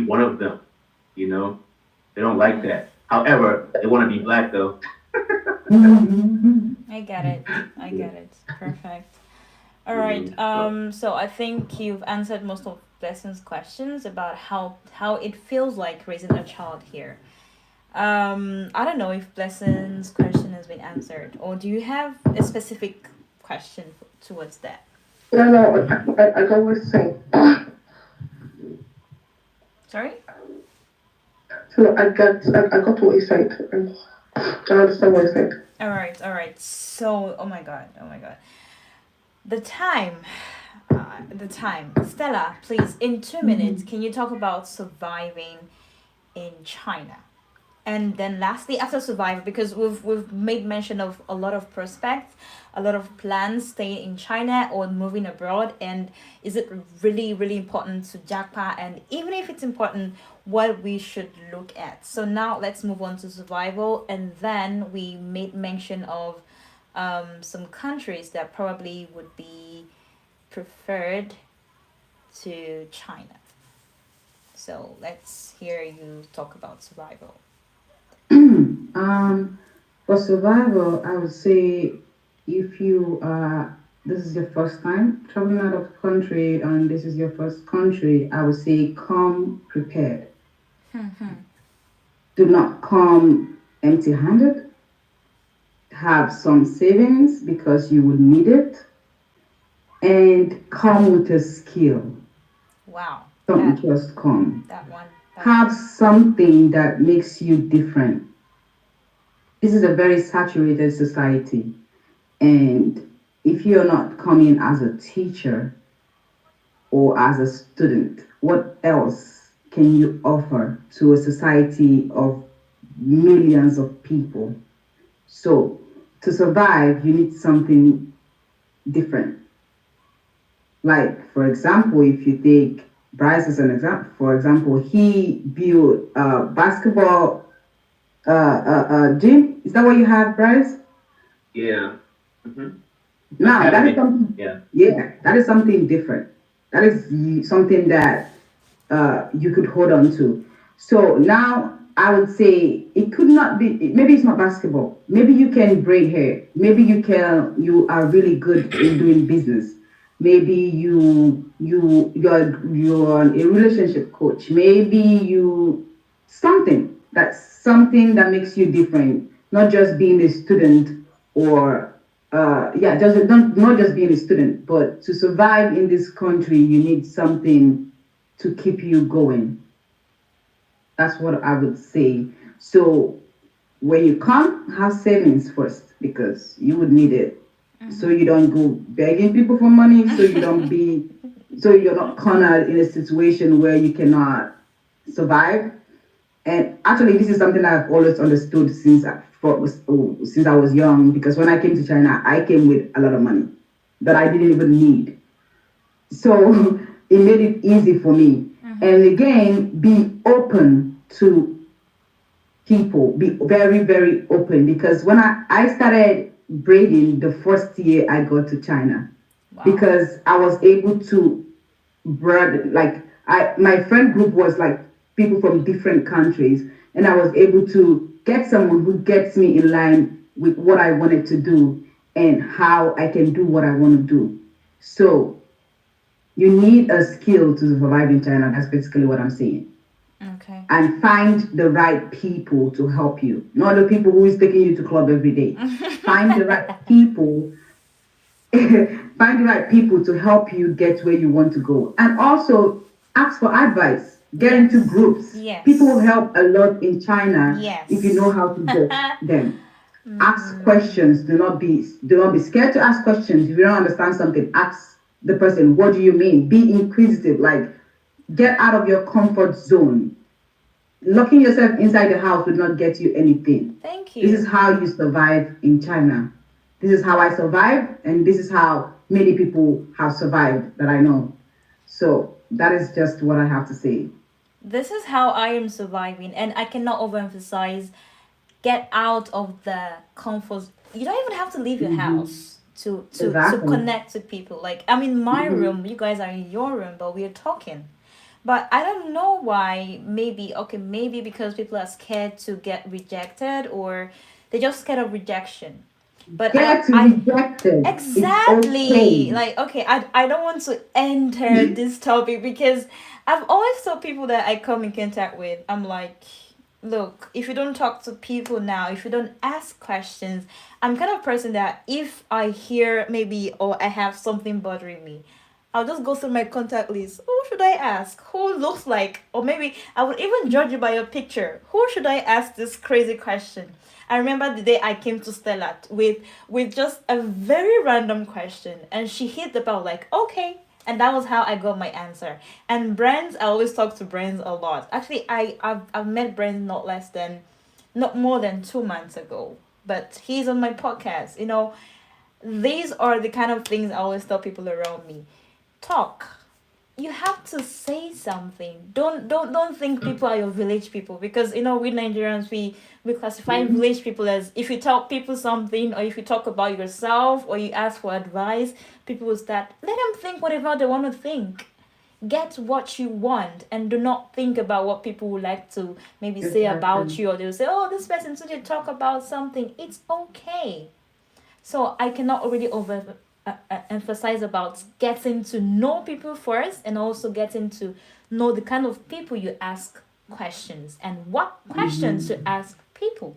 one of them. You know, they don't like Mm, that. However, they want to be black though. I get it. I Yeah. get it. Perfect. All right. Mhm. So, So I think you've answered most of Blessing's questions about how it feels like raising a child here. I don't know if Blessing's question has been answered, or do you have a specific question towards that? No, no, I got what you're saying. Sorry. So I got what you said. I understand what you said. All right. All right. So, oh my god. Oh my god. The time. The time. Stella, please, in 2 minutes, can you talk about surviving in China? And then lastly, after survivor, because we've made mention of a lot of prospects, a lot of plans staying in China or moving abroad, and is it really important to JAPA, and even if it's important, what we should look at. So now let's move on to survival, and then we made mention of some countries that probably would be preferred to China. So let's hear you talk about survival. For survival, I would say if you this is your first time traveling out of country and this is your first country, I would say come prepared. Do not come empty-handed. Have some savings because you will need it, and come with a skill. Wow, Don't just come. that one, that one. Have something that makes you different. This is a very saturated society, and if you're not coming as a teacher or as a student, what else can you offer to a society of millions of people? So, to survive, you need something different. Like, for example, if you take Bryce as an example, for example, he built a basketball gym. Is that what you have, Bryce? yeah. Hmm. Now, that is Academy. something, Yeah. yeah, that is something different. That is something that you could hold on to. So now I would say it could not be, maybe it's not basketball. Maybe you can braid hair. Maybe you are really good in doing business. Maybe you're a relationship coach. Maybe something that makes you different, not just being a student or yeah, just not just being a student, but to survive in this country, you need something to keep you going. That's what I would say. So when you come, have savings first because you would need it. So you don't go begging people for money. So you're not cornered in a situation where you cannot survive. And actually, this is something I've always understood since I was young. Because when I came to China, I came with a lot of money that I didn't even need. So it made it easy for me. And again, be open to people. Be very, very open. Because when I started braiding the first year I got to China, Wow. because I was able to broad like I my friend group was like people from different countries, and I was able to get someone who gets me in line with what I wanted to do and how I can do what I want to do. So you need a skill to survive in China. That's basically what I'm saying. Okay. And find the right people to help you, not the people who is taking you to club every day. Find the right people find the right people to help you get where you want to go. And also ask for advice. Get into Yes. groups. People will Yes. help a lot in China if you know Yes. how to get them. Ask questions. Do not be scared to ask questions. If you don't understand something, ask the person, what do you mean? Be inquisitive. Like, get out of your comfort zone. Locking yourself inside the house will not get you anything. Thank This is you. how you survive in China. This is how I survived, and this is how many people have survived that I know. So that is just what I have to say. This is how I am surviving, and I cannot overemphasize get out of the comfort. You don't even have to leave your Hmm. house to Exactly. connect with people. Like I'm in my Hmm. room, you guys are in your room, but we're talking. But I don't know why. Maybe okay, maybe because people are scared to get rejected, or they're just scared of rejection. But Get I rejected. It's exactly okay. like okay, I don't want to enter this topic because I've always told people that I come in contact with. I'm like, look, if you don't talk to people now, if you don't ask questions, I'm kind of person that if I hear maybe or I have something bothering me, I'll just go through my contact list. Who should I ask? Who looks like, or maybe I would even judge you by your picture. Who should I ask this crazy question? I remember the day I came to Stella with just a very random question, and she hit the bell like, okay, and that was how I got my answer. And Brands, I always talk to Brands a lot. Actually, I've met Brands not more than 2 months ago, but he's on my podcast. These are the kind of things I always tell people around me. Talk. You have to say something. Don't think people are your village people, because we Nigerians, we classify village people as if you tell people something, or if you talk about yourself, or you ask for advice, people will start, let them think whatever they want to think. Get what you want, and do not think about what people would like to maybe say about Exactly. you, or they'll say, oh, this person should talk about something. It's okay. So I cannot really over emphasize about getting to know people first, and also getting to know the kind of people you ask questions and what questions to Hmm. ask people.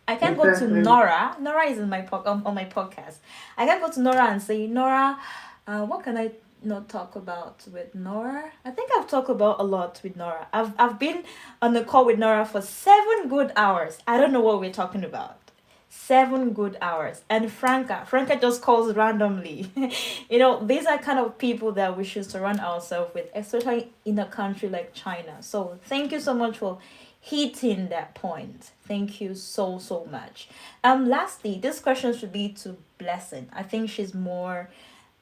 I can go to Exactly. Nora. Nora is on my podcast. I can go to Nora and say, Nora, what can I not talk about with Nora? I think I've talked about a lot with Nora. I've been on the call with Nora for 7 good hours. I don't know what we're talking about. 7 good hours. And Franca just calls randomly. These are kind of people that we should surround ourselves with, especially in a country like China. So thank you so much for hitting that point. Thank you so so much. Lastly, this question should be to Blessing. I think she's more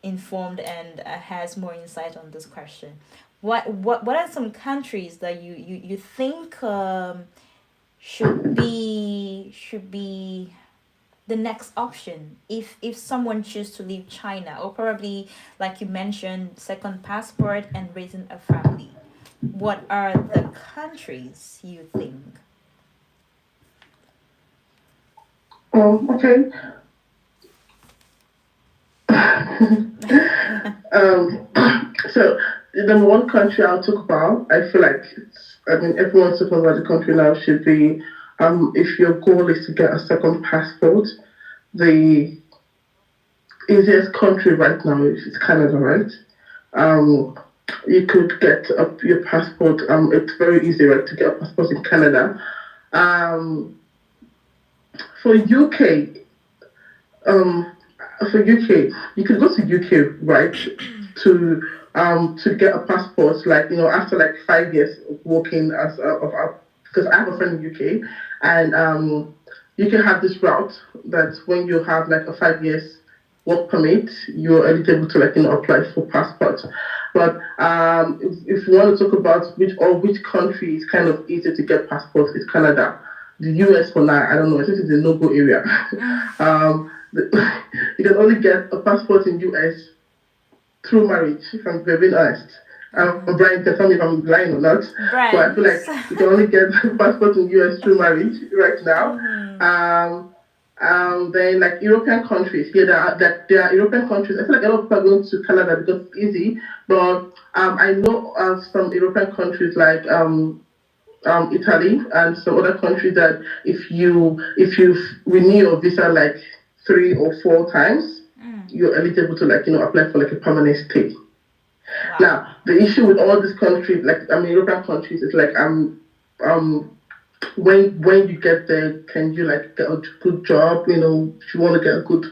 informed and has more insight on this question. What are some countries that you think should be the next option if someone choose to leave China, or probably like you mentioned, second passport and raising a family? What are the countries you think? Oh, okay. um, so the number one country I'll talk about, I feel like I mean, everyone's talking about the country now should be, if your goal is to get a second passport, the easiest country right now is Canada, right? Um, you could get your passport. It's very easy, right, to get a passport in Canada. Um, for UK, um, for UK, you could go to UK, right, to get a passport. Like after like 5 years of working as because I have a friend in UK, and you can have this route that when you have like a 5 years work permit, you're eligible to apply for passport. But if you want to talk about which country is kind of easy to get passports, it's Canada. The US for now, I don't know. I think it's a no-go area. You can only get a passport in US through marriage, if I'm being honest. Brian can tell me if I'm lying or not, but I feel like you can only get passport in US through marriage right now. Then like European countries, yeah, there are European countries. I feel like a lot of people are going to Canada because it's easy, but I know of some European countries like Italy and some other countries that if you renew your visa like 3 or 4 times, you're eligible to apply for like a permanent stay. Wow. Now the issue with all these countries, European countries, is like when you get there, can you like get a good job? If you want to get a good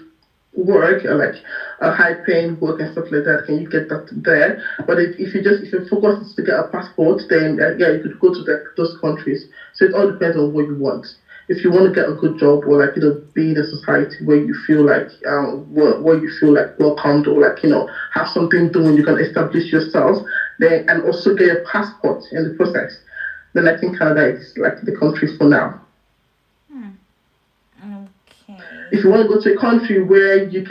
work or like a high paying work and stuff like that, can you get that there? But if your focus is to get a passport, then yeah, you could go to those countries. So it all depends on what you want. If you want to get a good job or be in a society where you feel like where you feel like welcomed or have something doing, you can establish yourself then and also get a passport in the process, then I think Canada is like the country for now. Okay. If you want to go to a country where you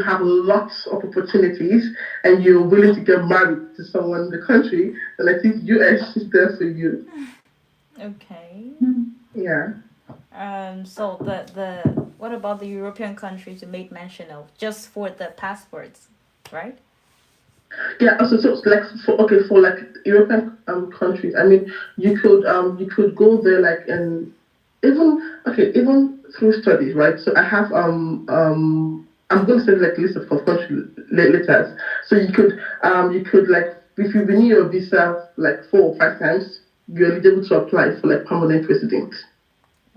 have lots of opportunities and you're willing to get married to someone in the country, then I think US is there for you. Okay. Yeah. So the what about the European countries you made mention of, just for the passports, right? Yeah. Also, so like for like European countries, I mean, you could go there like and even through studies, right? So I have I'm going to send like a list of country letters. So you could like if you renew your visa like 4 or 5 times, you're eligible to apply for like permanent residence.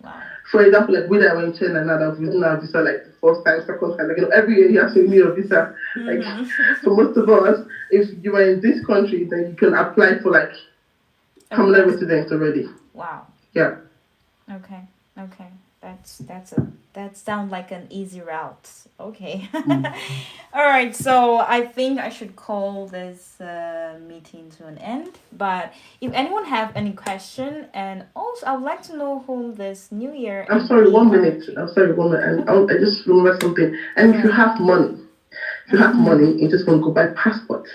Wow. For example, like when I went to China, now that we didn't have visa like the first time, second time, every year you have to renew your visa. Like for most of us, if you are in this country, then you can apply for like permanent residence already. Wow. Yeah. Okay. That sounds like an easy route. Okay. All right. So I think I should call this meeting to an end. But if anyone have any question, and also I would like to know whom this New Year. I'm sorry. 1 minute. And I just remember something. And if you have money, you just want to go buy passport.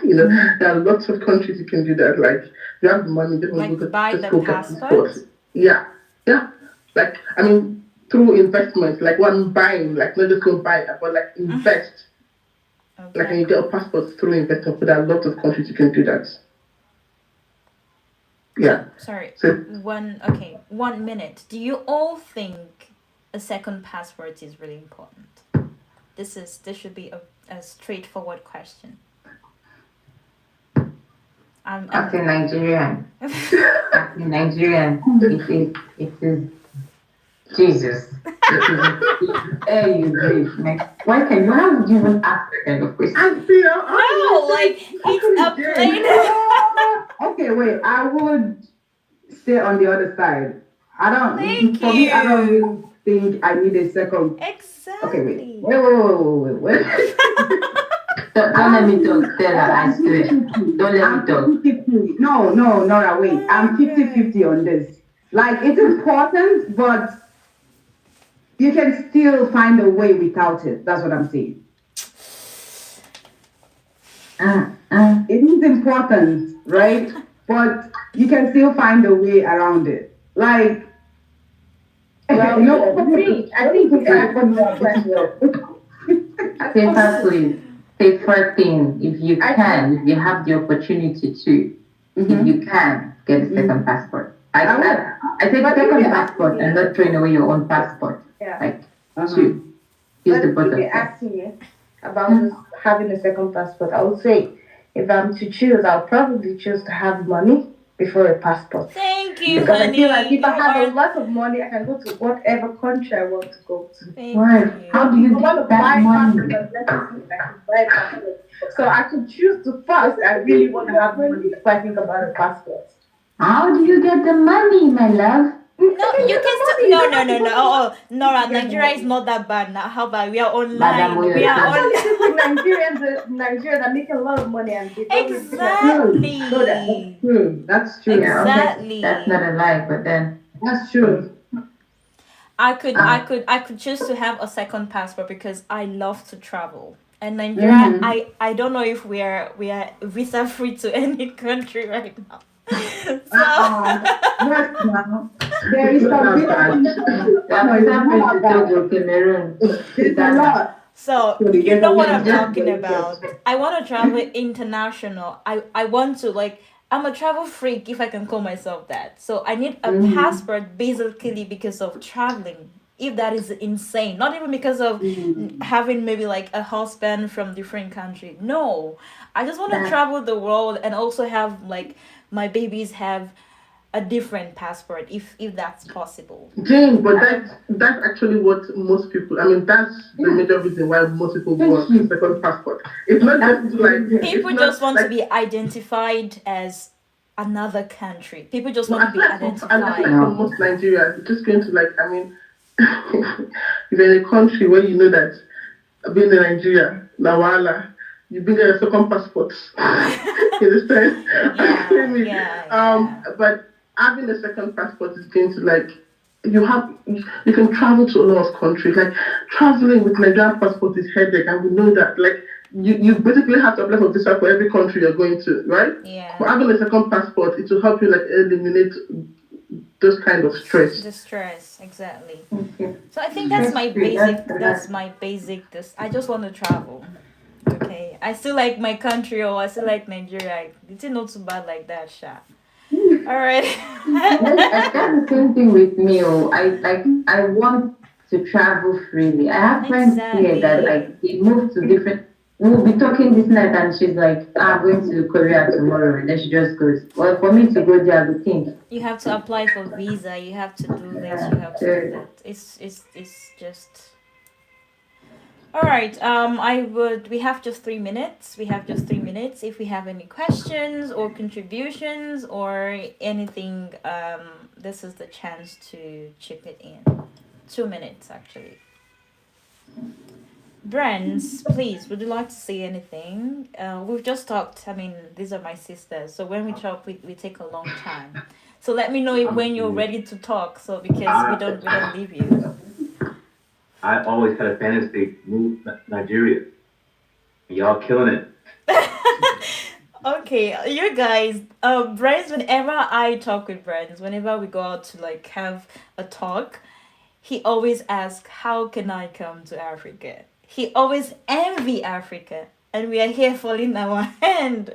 There are lots of countries you can do that. Like if you have the money, just want to buy just the go passport. Yeah. Like I mean, through investment, like what I'm buying, like not just go buy it, but like invest. Okay. Like when you get a passport through investment, but there are lots of countries you can do that. Yeah. Sorry. So, 1 minute. Do you all think a second passport is really important? This should be a straightforward question. As a Nigerian, it is Jesus. It is you breathe. Like, why can you have even ask that kind of question? No, like it's a plain. Okay, wait. I would stay on the other side. Thank For me, I don't really think I need a second. Exactly. Okay, wait. Don't let me talk, Stella, I swear. Don't let me talk. 50-50. No, Nora, wait. I'm 50-50 on this. Like, it's important, but you can still find a way without it. That's what I'm saying. It is important, right? But you can still find a way around it. Like, Well, for me, I think it's Paper, please. Paper thing, if you have the opportunity to, if you can get a second passport. I take a second passport and not throwing away your own passport. Yeah. Like, to use the both of If you're them. asking me about this, having a second passport, I would say if I'm to choose, I'll probably choose to have money before a passport. Thank you, Because honey. I feel like if I have a lot of money, I can go to whatever country I want to go to. Why? How do you I want to get that buy money? passport, let me see if I can buy a passport. So I could choose to first. I really want to have money before I think about a passport. How do you get the money, my love? No, You you get the can still. money. No, How no, do no, you no. money? Oh, Nora, You get the Nigeria is money. not that bad now. How about we are Madam online? We are There's Oyoto. on. only people in Nigeria that make a lot of money and they don't really True. know that. That's Exactly. true. That's true. Yeah, okay. That's not Exactly. a lie, but then That's true. I could I uh, could I could choose to have a second passport because I love to travel. And Nigeria, mm-hmm. I don't know if we are visa free to any country right now. So Uh-uh. Yes, now. There is Not some that visa bad. issue. Yeah, No, we it's have not been about to that. Togo, Cameroon, There's a Ghana. lot. so Actually, you there's a know what lot I'm Niger. of talking places. about. I want to travel international. I want to like I'm a travel freak if I can call myself that. So I need a Mm-hmm. passport basically because of traveling. If that is insane, not even because of Mm. having maybe like a husband from different country. No, I just want to That, travel the world and also have like my babies have a different passport if that's possible. Jane, but uh, that's actually what most people. I mean, that's the yeah. major reason why most people Thank want a you. second passport. It's not That's just like amazing. it's People not just want to like be identified as another country. People just no. want to be I feel like identified. for No. most Nigerians, it's just going to like. I mean, if you're in a country where you know that being in Nigeria, Nawala, you bring a second passport. You understand? I Yeah, mean, yeah, yeah. but having a second passport is going to like you can travel to a lot of countries. Like traveling with Nigerian passport is headache, and we know that. Like you basically have to apply for visa for every country you're going to, right? But Yeah. having a second passport, it will help you like eliminate those kind of stress. The stress, exactly. Okay. So I think that's Stress my free. That's basic the that's life. my basic this I just want to travel. Okay. I still like my country or I still like Nigeria. It's not too bad like that, Sha. Alright. Yes, that's the same thing with me. Oh, I want to travel freely. I have friends here that Exactly. like they move to different. We'll be talking this night, and she's like, "I'm going to Korea tomorrow," and then she just goes. Well, for me to go there, I would think. You have to apply for visa, you have to do this, Yeah. you have to do So, that. It's just all right. I would. We have just 3 minutes. We have just 3 minutes. If we have any questions or contributions or anything, this is the chance to chip it in. 2 minutes actually. Brands, please. Would you like to say anything? We've just talked. I mean, these are my sisters. So when we talk, we take a long time. So let me know when you're ready to talk. So because we don't leave you. I always had a fantasy to move Nigeria. Y'all killing it. Okay, you guys, Brands, whenever I talk with Brands, whenever we go out to like have a talk, he always asks, how can I come to Africa? He always envy Africa, and we are here falling our hand.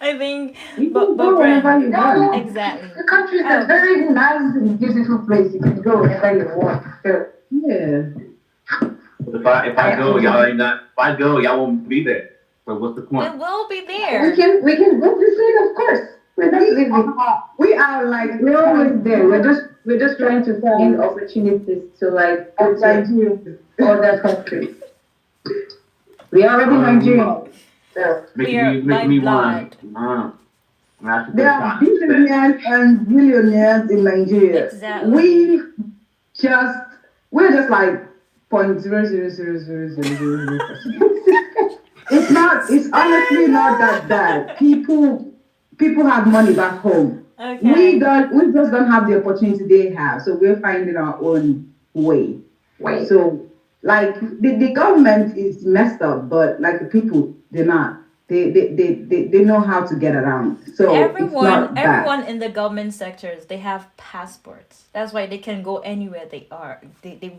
I think, You but can go whenever Brand, you want. exactly. the country is a Oh, very nice and beautiful place. You can go whenever you want. So, Yeah. But if I go, y'all ain't not. If I go, y'all won't be there. So what's the we point? will be we there. can go visit, of course. We're not leaving. We are like We're always there. We're just trying to find opportunities to like go to Nigerians. other countries. We are already Um, Nigerian. So We making are me by making me want blood. to. I have to There go are shop instead. billionaires and billionaires in Nigeria. Exactly. Just we're just like 0.0000000%. It's honestly not that bad. People have money back home. Okay. We just don't have the opportunity they have. So we're finding our own way. wait. So like the government is messed up, but like the people, they're not. They know how to get around. So it's Everyone, not bad. everyone in the government sectors, they have passports. That's why they can go anywhere they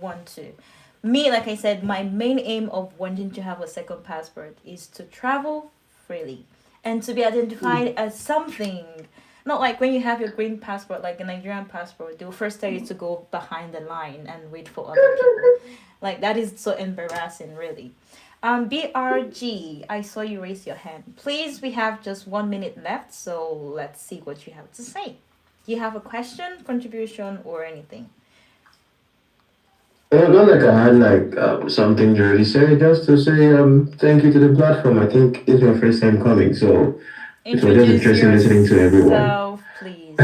want to. Me, like I said, my main aim of wanting to have a second passport is to travel freely and to be identified as something. Not like when you have your green passport, like a Nigerian passport, they'll first tell you to go behind the line and wait for other people. Like that is so embarrassing, really. BRG, I saw you raise your hand. Please, we have just 1 minute left, so let's see what you have to say. Do you have a question, contribution, or anything? Not like I had like something to really say, just to say thank you to the platform. I think it's my first time coming, so It was just Introduce interesting listening to everyone. yourself, please.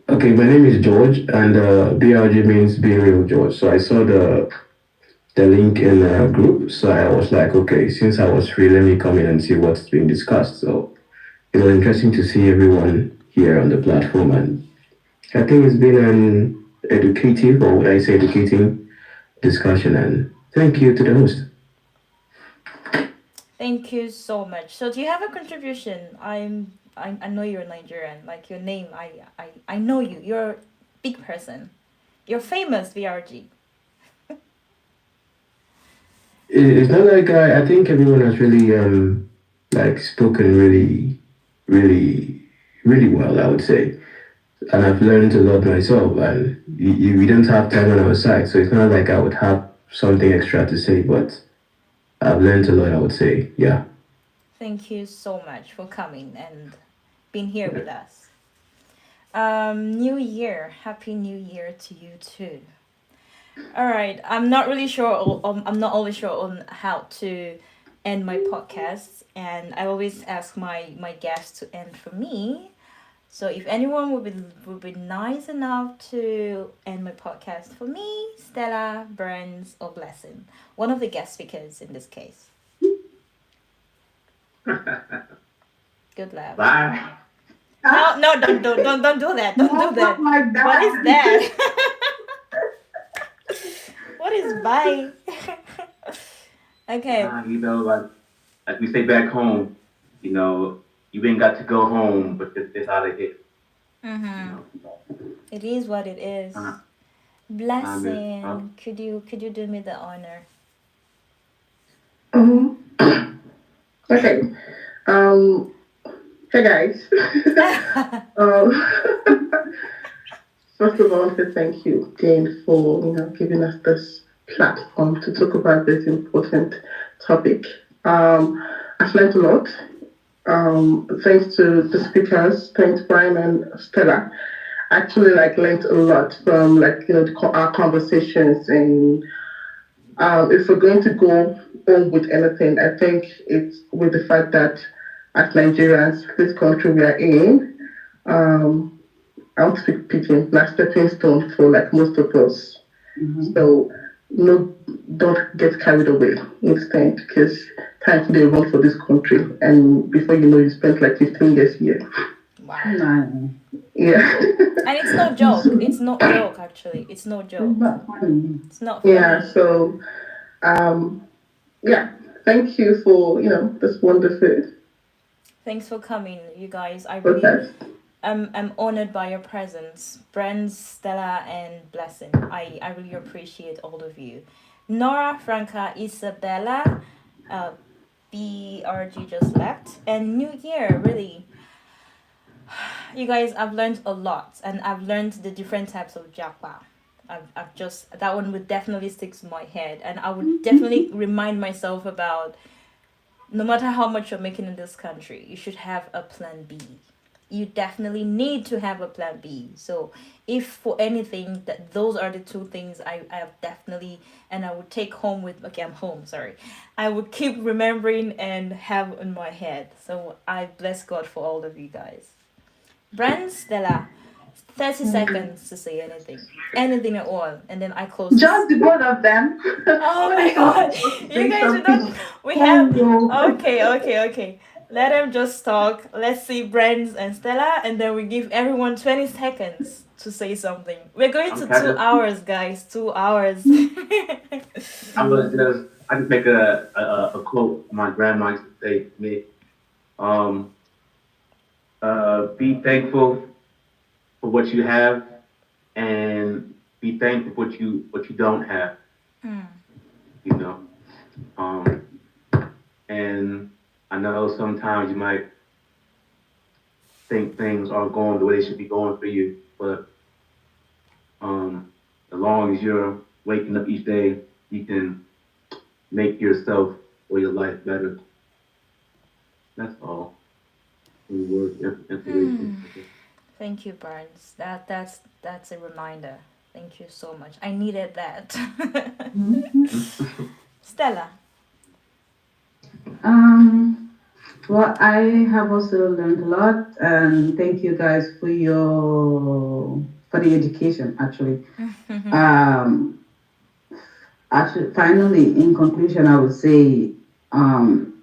Okay, my name is George, and BRG means Be Real George. So I saw the link in the group, so I was like, okay, since I was free, let me come in and see what's being discussed. So it was interesting to see everyone here on the platform, and I think it's been an educative, or would I say educating, discussion. And thank you to the host. Thank you so much. So, do you have a contribution? I know you're Nigerian. Like your name, I know you. You're a big person. You're famous, VRG. It's not like I think everyone has really like spoken really really well, I would say, and I've learned a lot myself. And we don't have time on our side, so it's not like I would have something extra to say, but I've learned a lot, I would say. Yeah. Thank you so much for coming and being here Yeah. with us. New Year. Happy New Year to you too. All right. I'm not really sure. I'm not always sure on how to end my podcasts, and I always ask my guests to end for me. So if anyone would be nice enough to end my podcast for me, Stella, Burns, or Blessing, one of the guest speakers in this case. Good luck. Bye. No, no, don't do that. Don't No, do not that. like that. What is that? What is bye? Okay. Like we say back home, you ain't got to go home, but this how they hit. You Mm-hmm. know, It is what it is. uh, time is up. Blessing. Could you do me the honor? Um, okay. Um, hey guys. um, First of all, I want to thank you, Jane, for giving us this platform to talk about this important topic. I've learned a lot. Thanks to the speakers, thanks Brian and Stella. Actually, like learned a lot from our conversations, and if we're going to go on with anything, I think it's with the fact that as Nigerians, this country we are in, um, I want to speak pidgin, like stepping stone for like most of us. So no, don't get carried away instead, because time they run for this country, and before you know, you spent like 15 years here. Wow. Nah. Yeah. And it's no joke. It's not joke actually. It's no joke. But funny. It's not funny. Yeah. So, um, yeah. Thank you for this wonderful Thanks for coming, you guys. I really podcast. I'm honored by your presence. Brand, Stella, and Blessing. I really appreciate all of you. Nora, Franca, Isabella, uh, BRG just left. And New Year, really. You guys, I've learned a lot. And I've learned the different types of JAPA. I've just, that one would definitely stick to my head. And I would definitely remind myself about no matter how much you're making in this country, you should have a plan B. You definitely need to have a plan B. So if for anything that those are the two things I have definitely and I would take home with okay, I'm home, sorry. I would keep remembering and have in my head. So I bless God for all of you guys. Brand Stella, 30 seconds to say anything. Anything at all. And then I close this. Just the both of them. Oh my god. You guys should not we have okay. Let them just talk. Let's see Brands and Stella, and then we give everyone 20 seconds to say something. We're going to 2 hours, guys. 2 hours. I just make a quote my grandma used to say to me. Be thankful for what you have, and be thankful for what you don't have. Mm. You know, um, and I know sometimes you might think things aren't going the way they should be going for you, but as long as you're waking up each day, you can make yourself or your life better. That's all. Inspiration. Thank you, Barnes. That's a reminder. Thank you so much. I needed that. Stella. Um, Well, I have also learned a lot, and thank you guys for your for the education. Um, finally, in conclusion, I would say, um,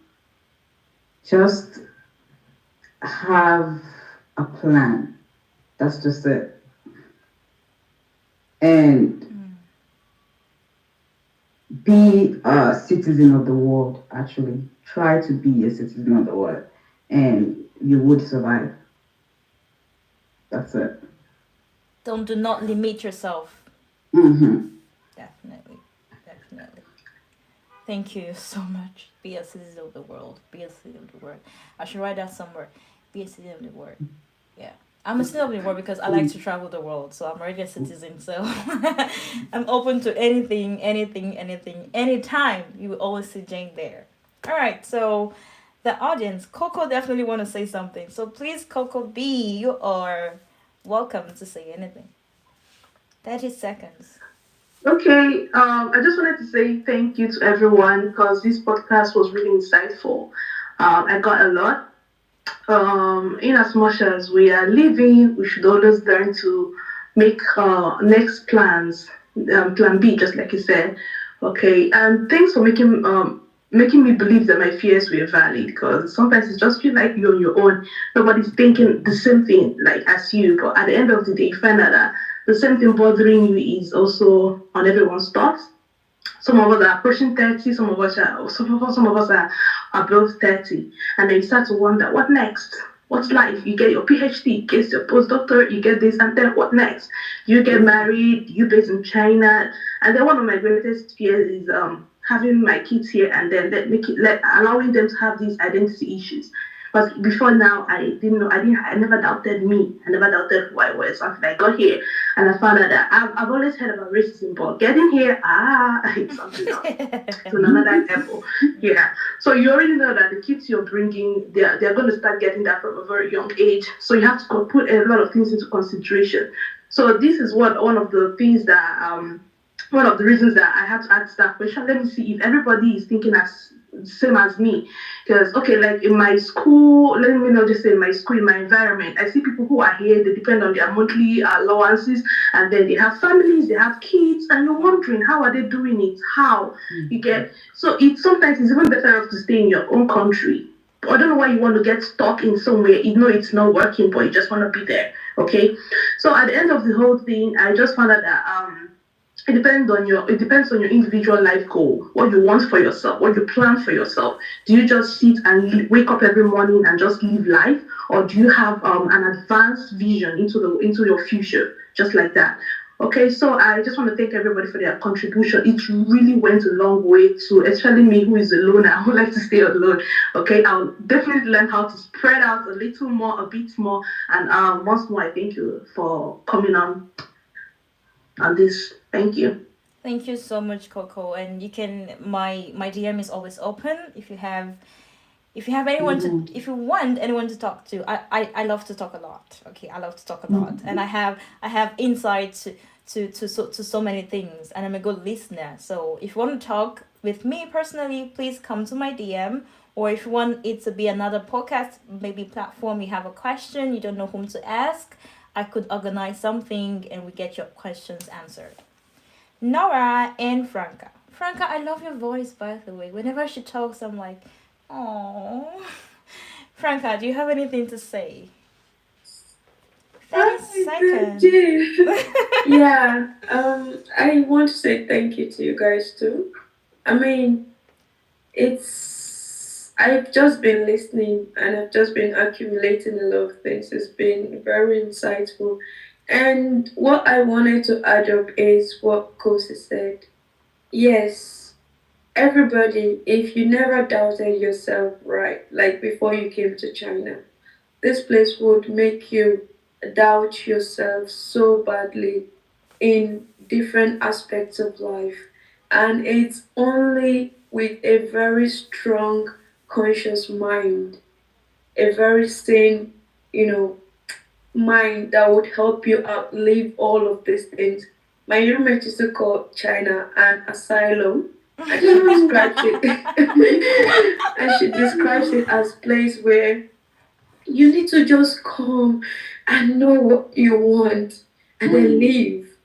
just have a plan. That's just it, and be a citizen of the world. Actually, try to be a citizen of the world, and you would survive. That's it. Don't do not limit yourself. Mm-hmm. Definitely, definitely. Thank you so much. Be a citizen of the world. Be a citizen of the world. I should write that somewhere. Be a citizen of the world. Yeah. I'm a citizen of the world because I like to travel the world, so I'm already a citizen. So I'm open to anything, anything, anything, anytime. You will always see Jane there. All right. So the audience, Coco definitely want to say something. So please, Coco B, you are welcome to say anything. 30 seconds. Okay, I just wanted to say thank you to everyone because this podcast was really insightful. I got a lot. In as much as we are living, we should always learn to make next plans, plan B, just like you said. Okay, and thanks for making me believe that my fears were valid because sometimes it just feel like you're on your own. Nobody's thinking the same thing like as you, but at the end of the day, you find out that the same thing bothering you is also on everyone's thoughts. Some of us are pushing 30, some of us are above 30. And then you start to wonder, what next? What's life? You get your PhD, you get your postdoctorate, you get this, and then what next? You get married, you based in China, and then one of my greatest fears is having my kids here and then allowing them to have these identity issues. But before now, I never doubted me. I never doubted who I was until I got here and I found out that I've always heard about racism, but getting here, it's something else. To another level. Yeah. So you already know that the kids you're bringing, they're going to start getting that from a very young age. So you have to put a lot of things into consideration. So this is what one of the reasons that I had to ask that question. Let me see if everybody is thinking as same as me. Because okay, like in my school, let me not just say in my school, in my environment, I see people who are here, they depend on their monthly allowances, and then they have families, they have kids, and you're wondering how are they doing it? How you get so it sometimes it's even better off to stay in your own country. I don't know why you want to get stuck in somewhere. You know it's not working, but you just want to be there. Okay. So at the end of the whole thing, I just found out that it depends on your individual life goal, what you want for yourself, what you plan for yourself. Do you just sit and wake up every morning and just live life, or do you have an advanced vision into your future, just like that? Okay, so I just want to thank everybody for their contribution. It really went a long way to, especially me who is alone. I would like to stay alone. Okay, I'll definitely learn how to spread out a little more, a bit more. And once more, I thank you for coming on this. Thank you. Thank you so much, Coco. And you can my DM is always open. If you have anyone to Mm-hmm. if you want anyone to talk to, I love to talk a lot. Okay, I love to talk a lot, and I have insights to so many things, and I'm a good listener. So if you want to talk with me personally, please come to my DM. Or if you want it to be another podcast, maybe platform, you have a question, you don't know whom to ask, I could organize something and we get your questions answered. Nora and Franca. Franca, I love your voice, by the way. Whenever she talks, I'm like, oh. Franca, do you have anything to say? 30 I seconds. do. Yeah. I want to say thank you to you guys too. I mean, I've just been listening and I've just been accumulating a lot of things. It's been very insightful. And what I wanted to add up is what Kosi said. Yes, everybody, if you never doubted yourself, right, like before you came to China, this place would make you doubt yourself so badly in different aspects of life. And it's only with a very strong, conscious mind, a very sane, you know, mind that would help you outlive all of these things. My roommate used to call China an asylum I just describes it. And she describes it as place where you need to just come and know what you want and then leave.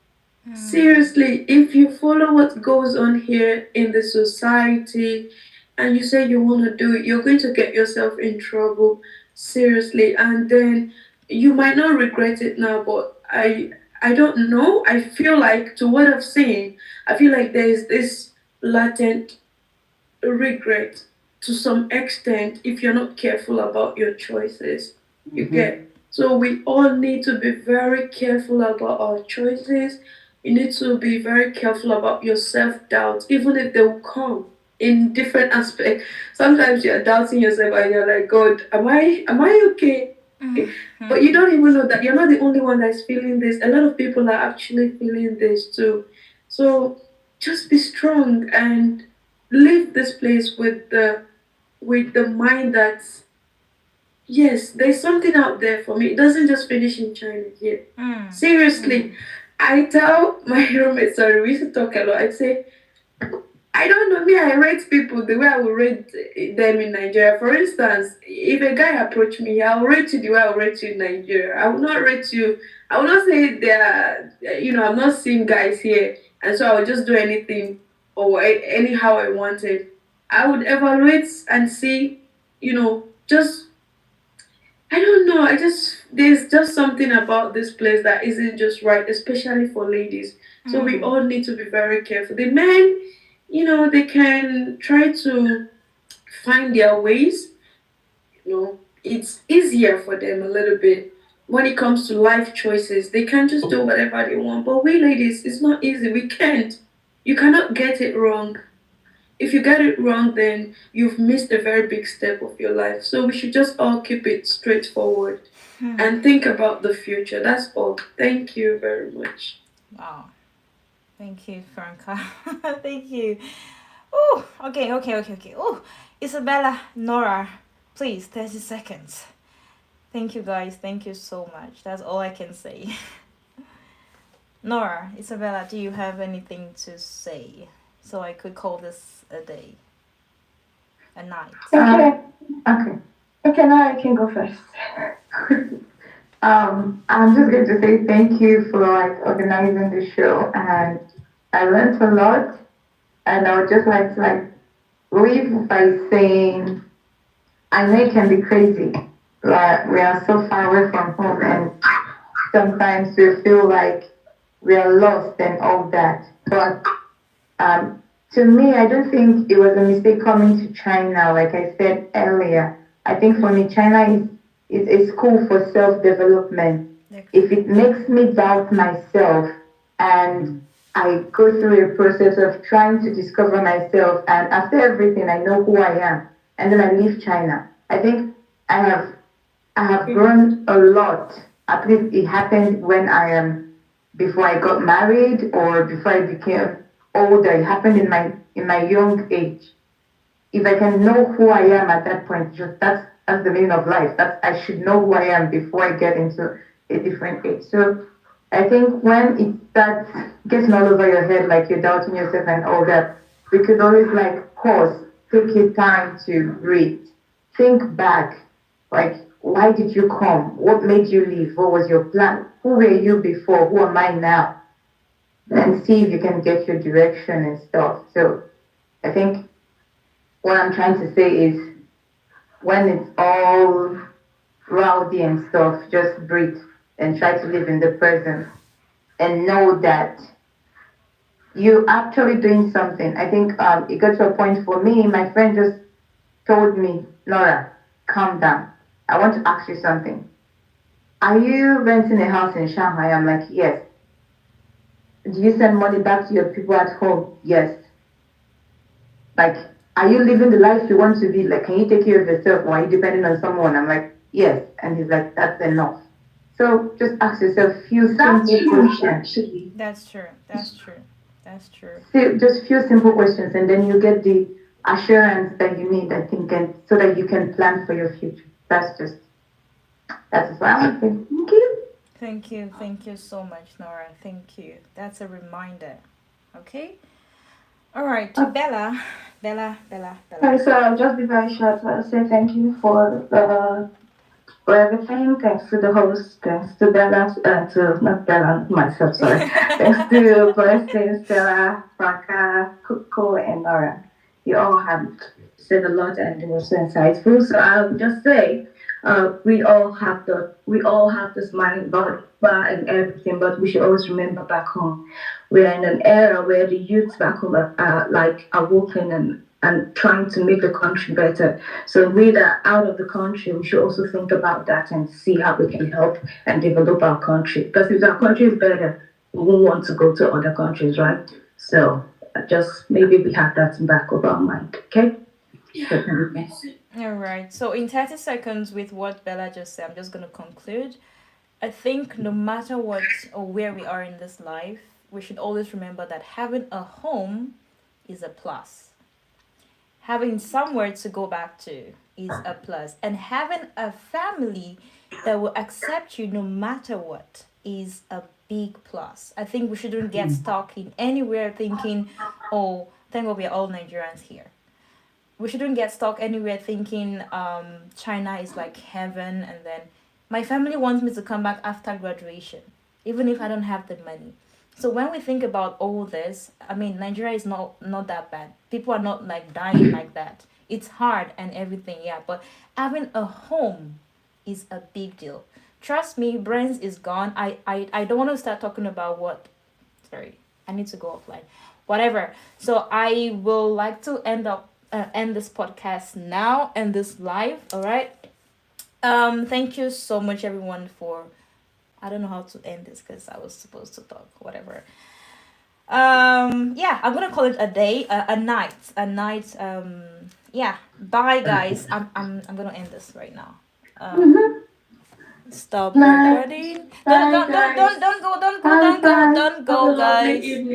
Seriously, if you follow what goes on here in the society and you say you want to do it, you're going to get yourself in trouble. Seriously, and then you might not regret it now, but I don't know. I feel like to what I've seen, I feel like there is this latent regret to some extent if you're not careful about your choices. You get, so we all need to be very careful about our choices. You need to be very careful about your self-doubt, even if they will come in different aspects. Sometimes you're doubting yourself and you're like, God, am I okay? But you don't even know that you're not the only one that's feeling this. A lot of people are actually feeling this too. So just be strong and leave this place with the mind that yes, there's something out there for me. It doesn't just finish in China here. Seriously, I tell my roommate, sorry, we used to talk a lot. I'd say, I don't know, me, I rate people the way I would rate them in Nigeria. For instance, if a guy approach me, I'll rate you the way I'll rate you in Nigeria. I will not rate you, I will not say they're, I'm not seeing guys here, and so I will just do anything or anyhow I wanted. I would evaluate and see, just I don't know. There's just something about this place that isn't just right, especially for ladies. So we all need to be very careful. The men, they can try to find their ways. It's easier for them a little bit when it comes to life choices. They can just do whatever they want. But we ladies, it's not easy. We can't. You cannot get it wrong. If you get it wrong, then you've missed a very big step of your life. So we should just all keep it straightforward and think about the future. That's all. Thank you very much. Wow. Thank you, Franca. Thank you. Oh, okay. Oh, Isabella, Nora, please, 30 seconds. Thank you, guys. Thank you so much. That's all I can say. Nora, Isabella, do you have anything to say? So I could call this a day, a night. Okay. Okay. Okay, now I can go first. I'm just going to say thank you for like organizing the show, and I learned a lot. And I would just like to like leave by saying I know it can be crazy. Like we are so far away from home, and sometimes we feel like we are lost and all that. But um, to me, I don't think it was a mistake coming to China. Like I said earlier, I think for me, China is a school for self development. If it makes me doubt myself and I go through a process of trying to discover myself, and after everything, I know who I am, and then I leave China. I think I have I have grown a lot. At least it happened when I am before I got married or before I became older. It happened in my young age. If I can know who I am at that point, just that's the meaning of life. That I should know who I am before I get into a different age. So I think when it starts getting all over your head, like you're doubting yourself and all that, we could always like pause, take your time to breathe, think back, like why did you come? What made you leave? What was your plan? Who were you before? Who am I now? And see if you can get your direction and stuff. So I think what I'm trying to say is when it's all rowdy and stuff, just breathe and try to live in the present and know that you're actually doing something. I think it got to a point for me, my friend just told me, Nora, calm down. I want to ask you something. Are you renting a house in Shanghai? I'm like, yes. Do you send money back to your people at home? Yes. Like, are you living the life you want to be? Like, can you take care of yourself or are you depending on someone? I'm like, yes. And he's like, that's enough. So just ask yourself few simple questions. That's true. That's true. That's true. Just few simple questions, and then you get the assurance that you need, I think, and so that you can plan for your future. That's what I want to say. Thank you. Thank you. Thank you so much, Nora. Thank you. That's a reminder. Okay. All right, to Bella, Bella, Bella, Bella. Okay, so I'll just be very short. I'll say thank you for everything. Thanks to the host. Thanks to Bella. To not Bella, myself. Sorry. Thanks to Blessing, Stella, Franca, Coco, and Nora. You all have said a lot, and it was so insightful. So I'll just say, we all have this mind about bar and everything, but we should always remember back home. We're in an era where the youth back home are like awoken and trying to make the country better. So we that are out of the country, we should also think about that and see how we can help and develop our country. Because if our country is better, we won't want to go to other countries, right? So just maybe we have that in back of our mind. Okay? Yeah. All right. So in 30 seconds, with what Bella just said, I'm just gonna conclude. I think no matter what or where we are in this life, we should always remember that having a home is a plus. Having somewhere to go back to is a plus. And having a family that will accept you no matter what is a big plus. I think we shouldn't get stuck in anywhere thinking, oh, thank God we're all Nigerians here. We shouldn't get stuck anywhere thinking China is like heaven, and then my family wants me to come back after graduation, even if I don't have the money. So when we think about all this, I mean, Nigeria is not that bad. People are not like dying like that. It's hard and everything, yeah. But having a home is a big deal. Trust me, brains is gone. I don't want to start talking about what. Sorry, I need to go offline. Whatever. So I will like to end this podcast now and this live. All right. Thank you so much, everyone, for. I don't know how to end this because I was supposed to talk. Whatever. Yeah, I'm gonna call it a day, a night, a night. Yeah. Bye, guys. I'm gonna end this right now. Stop Night. recording. Bye, guys. Don't go, Bye, bye. don't Have a go, lovely guys. evening.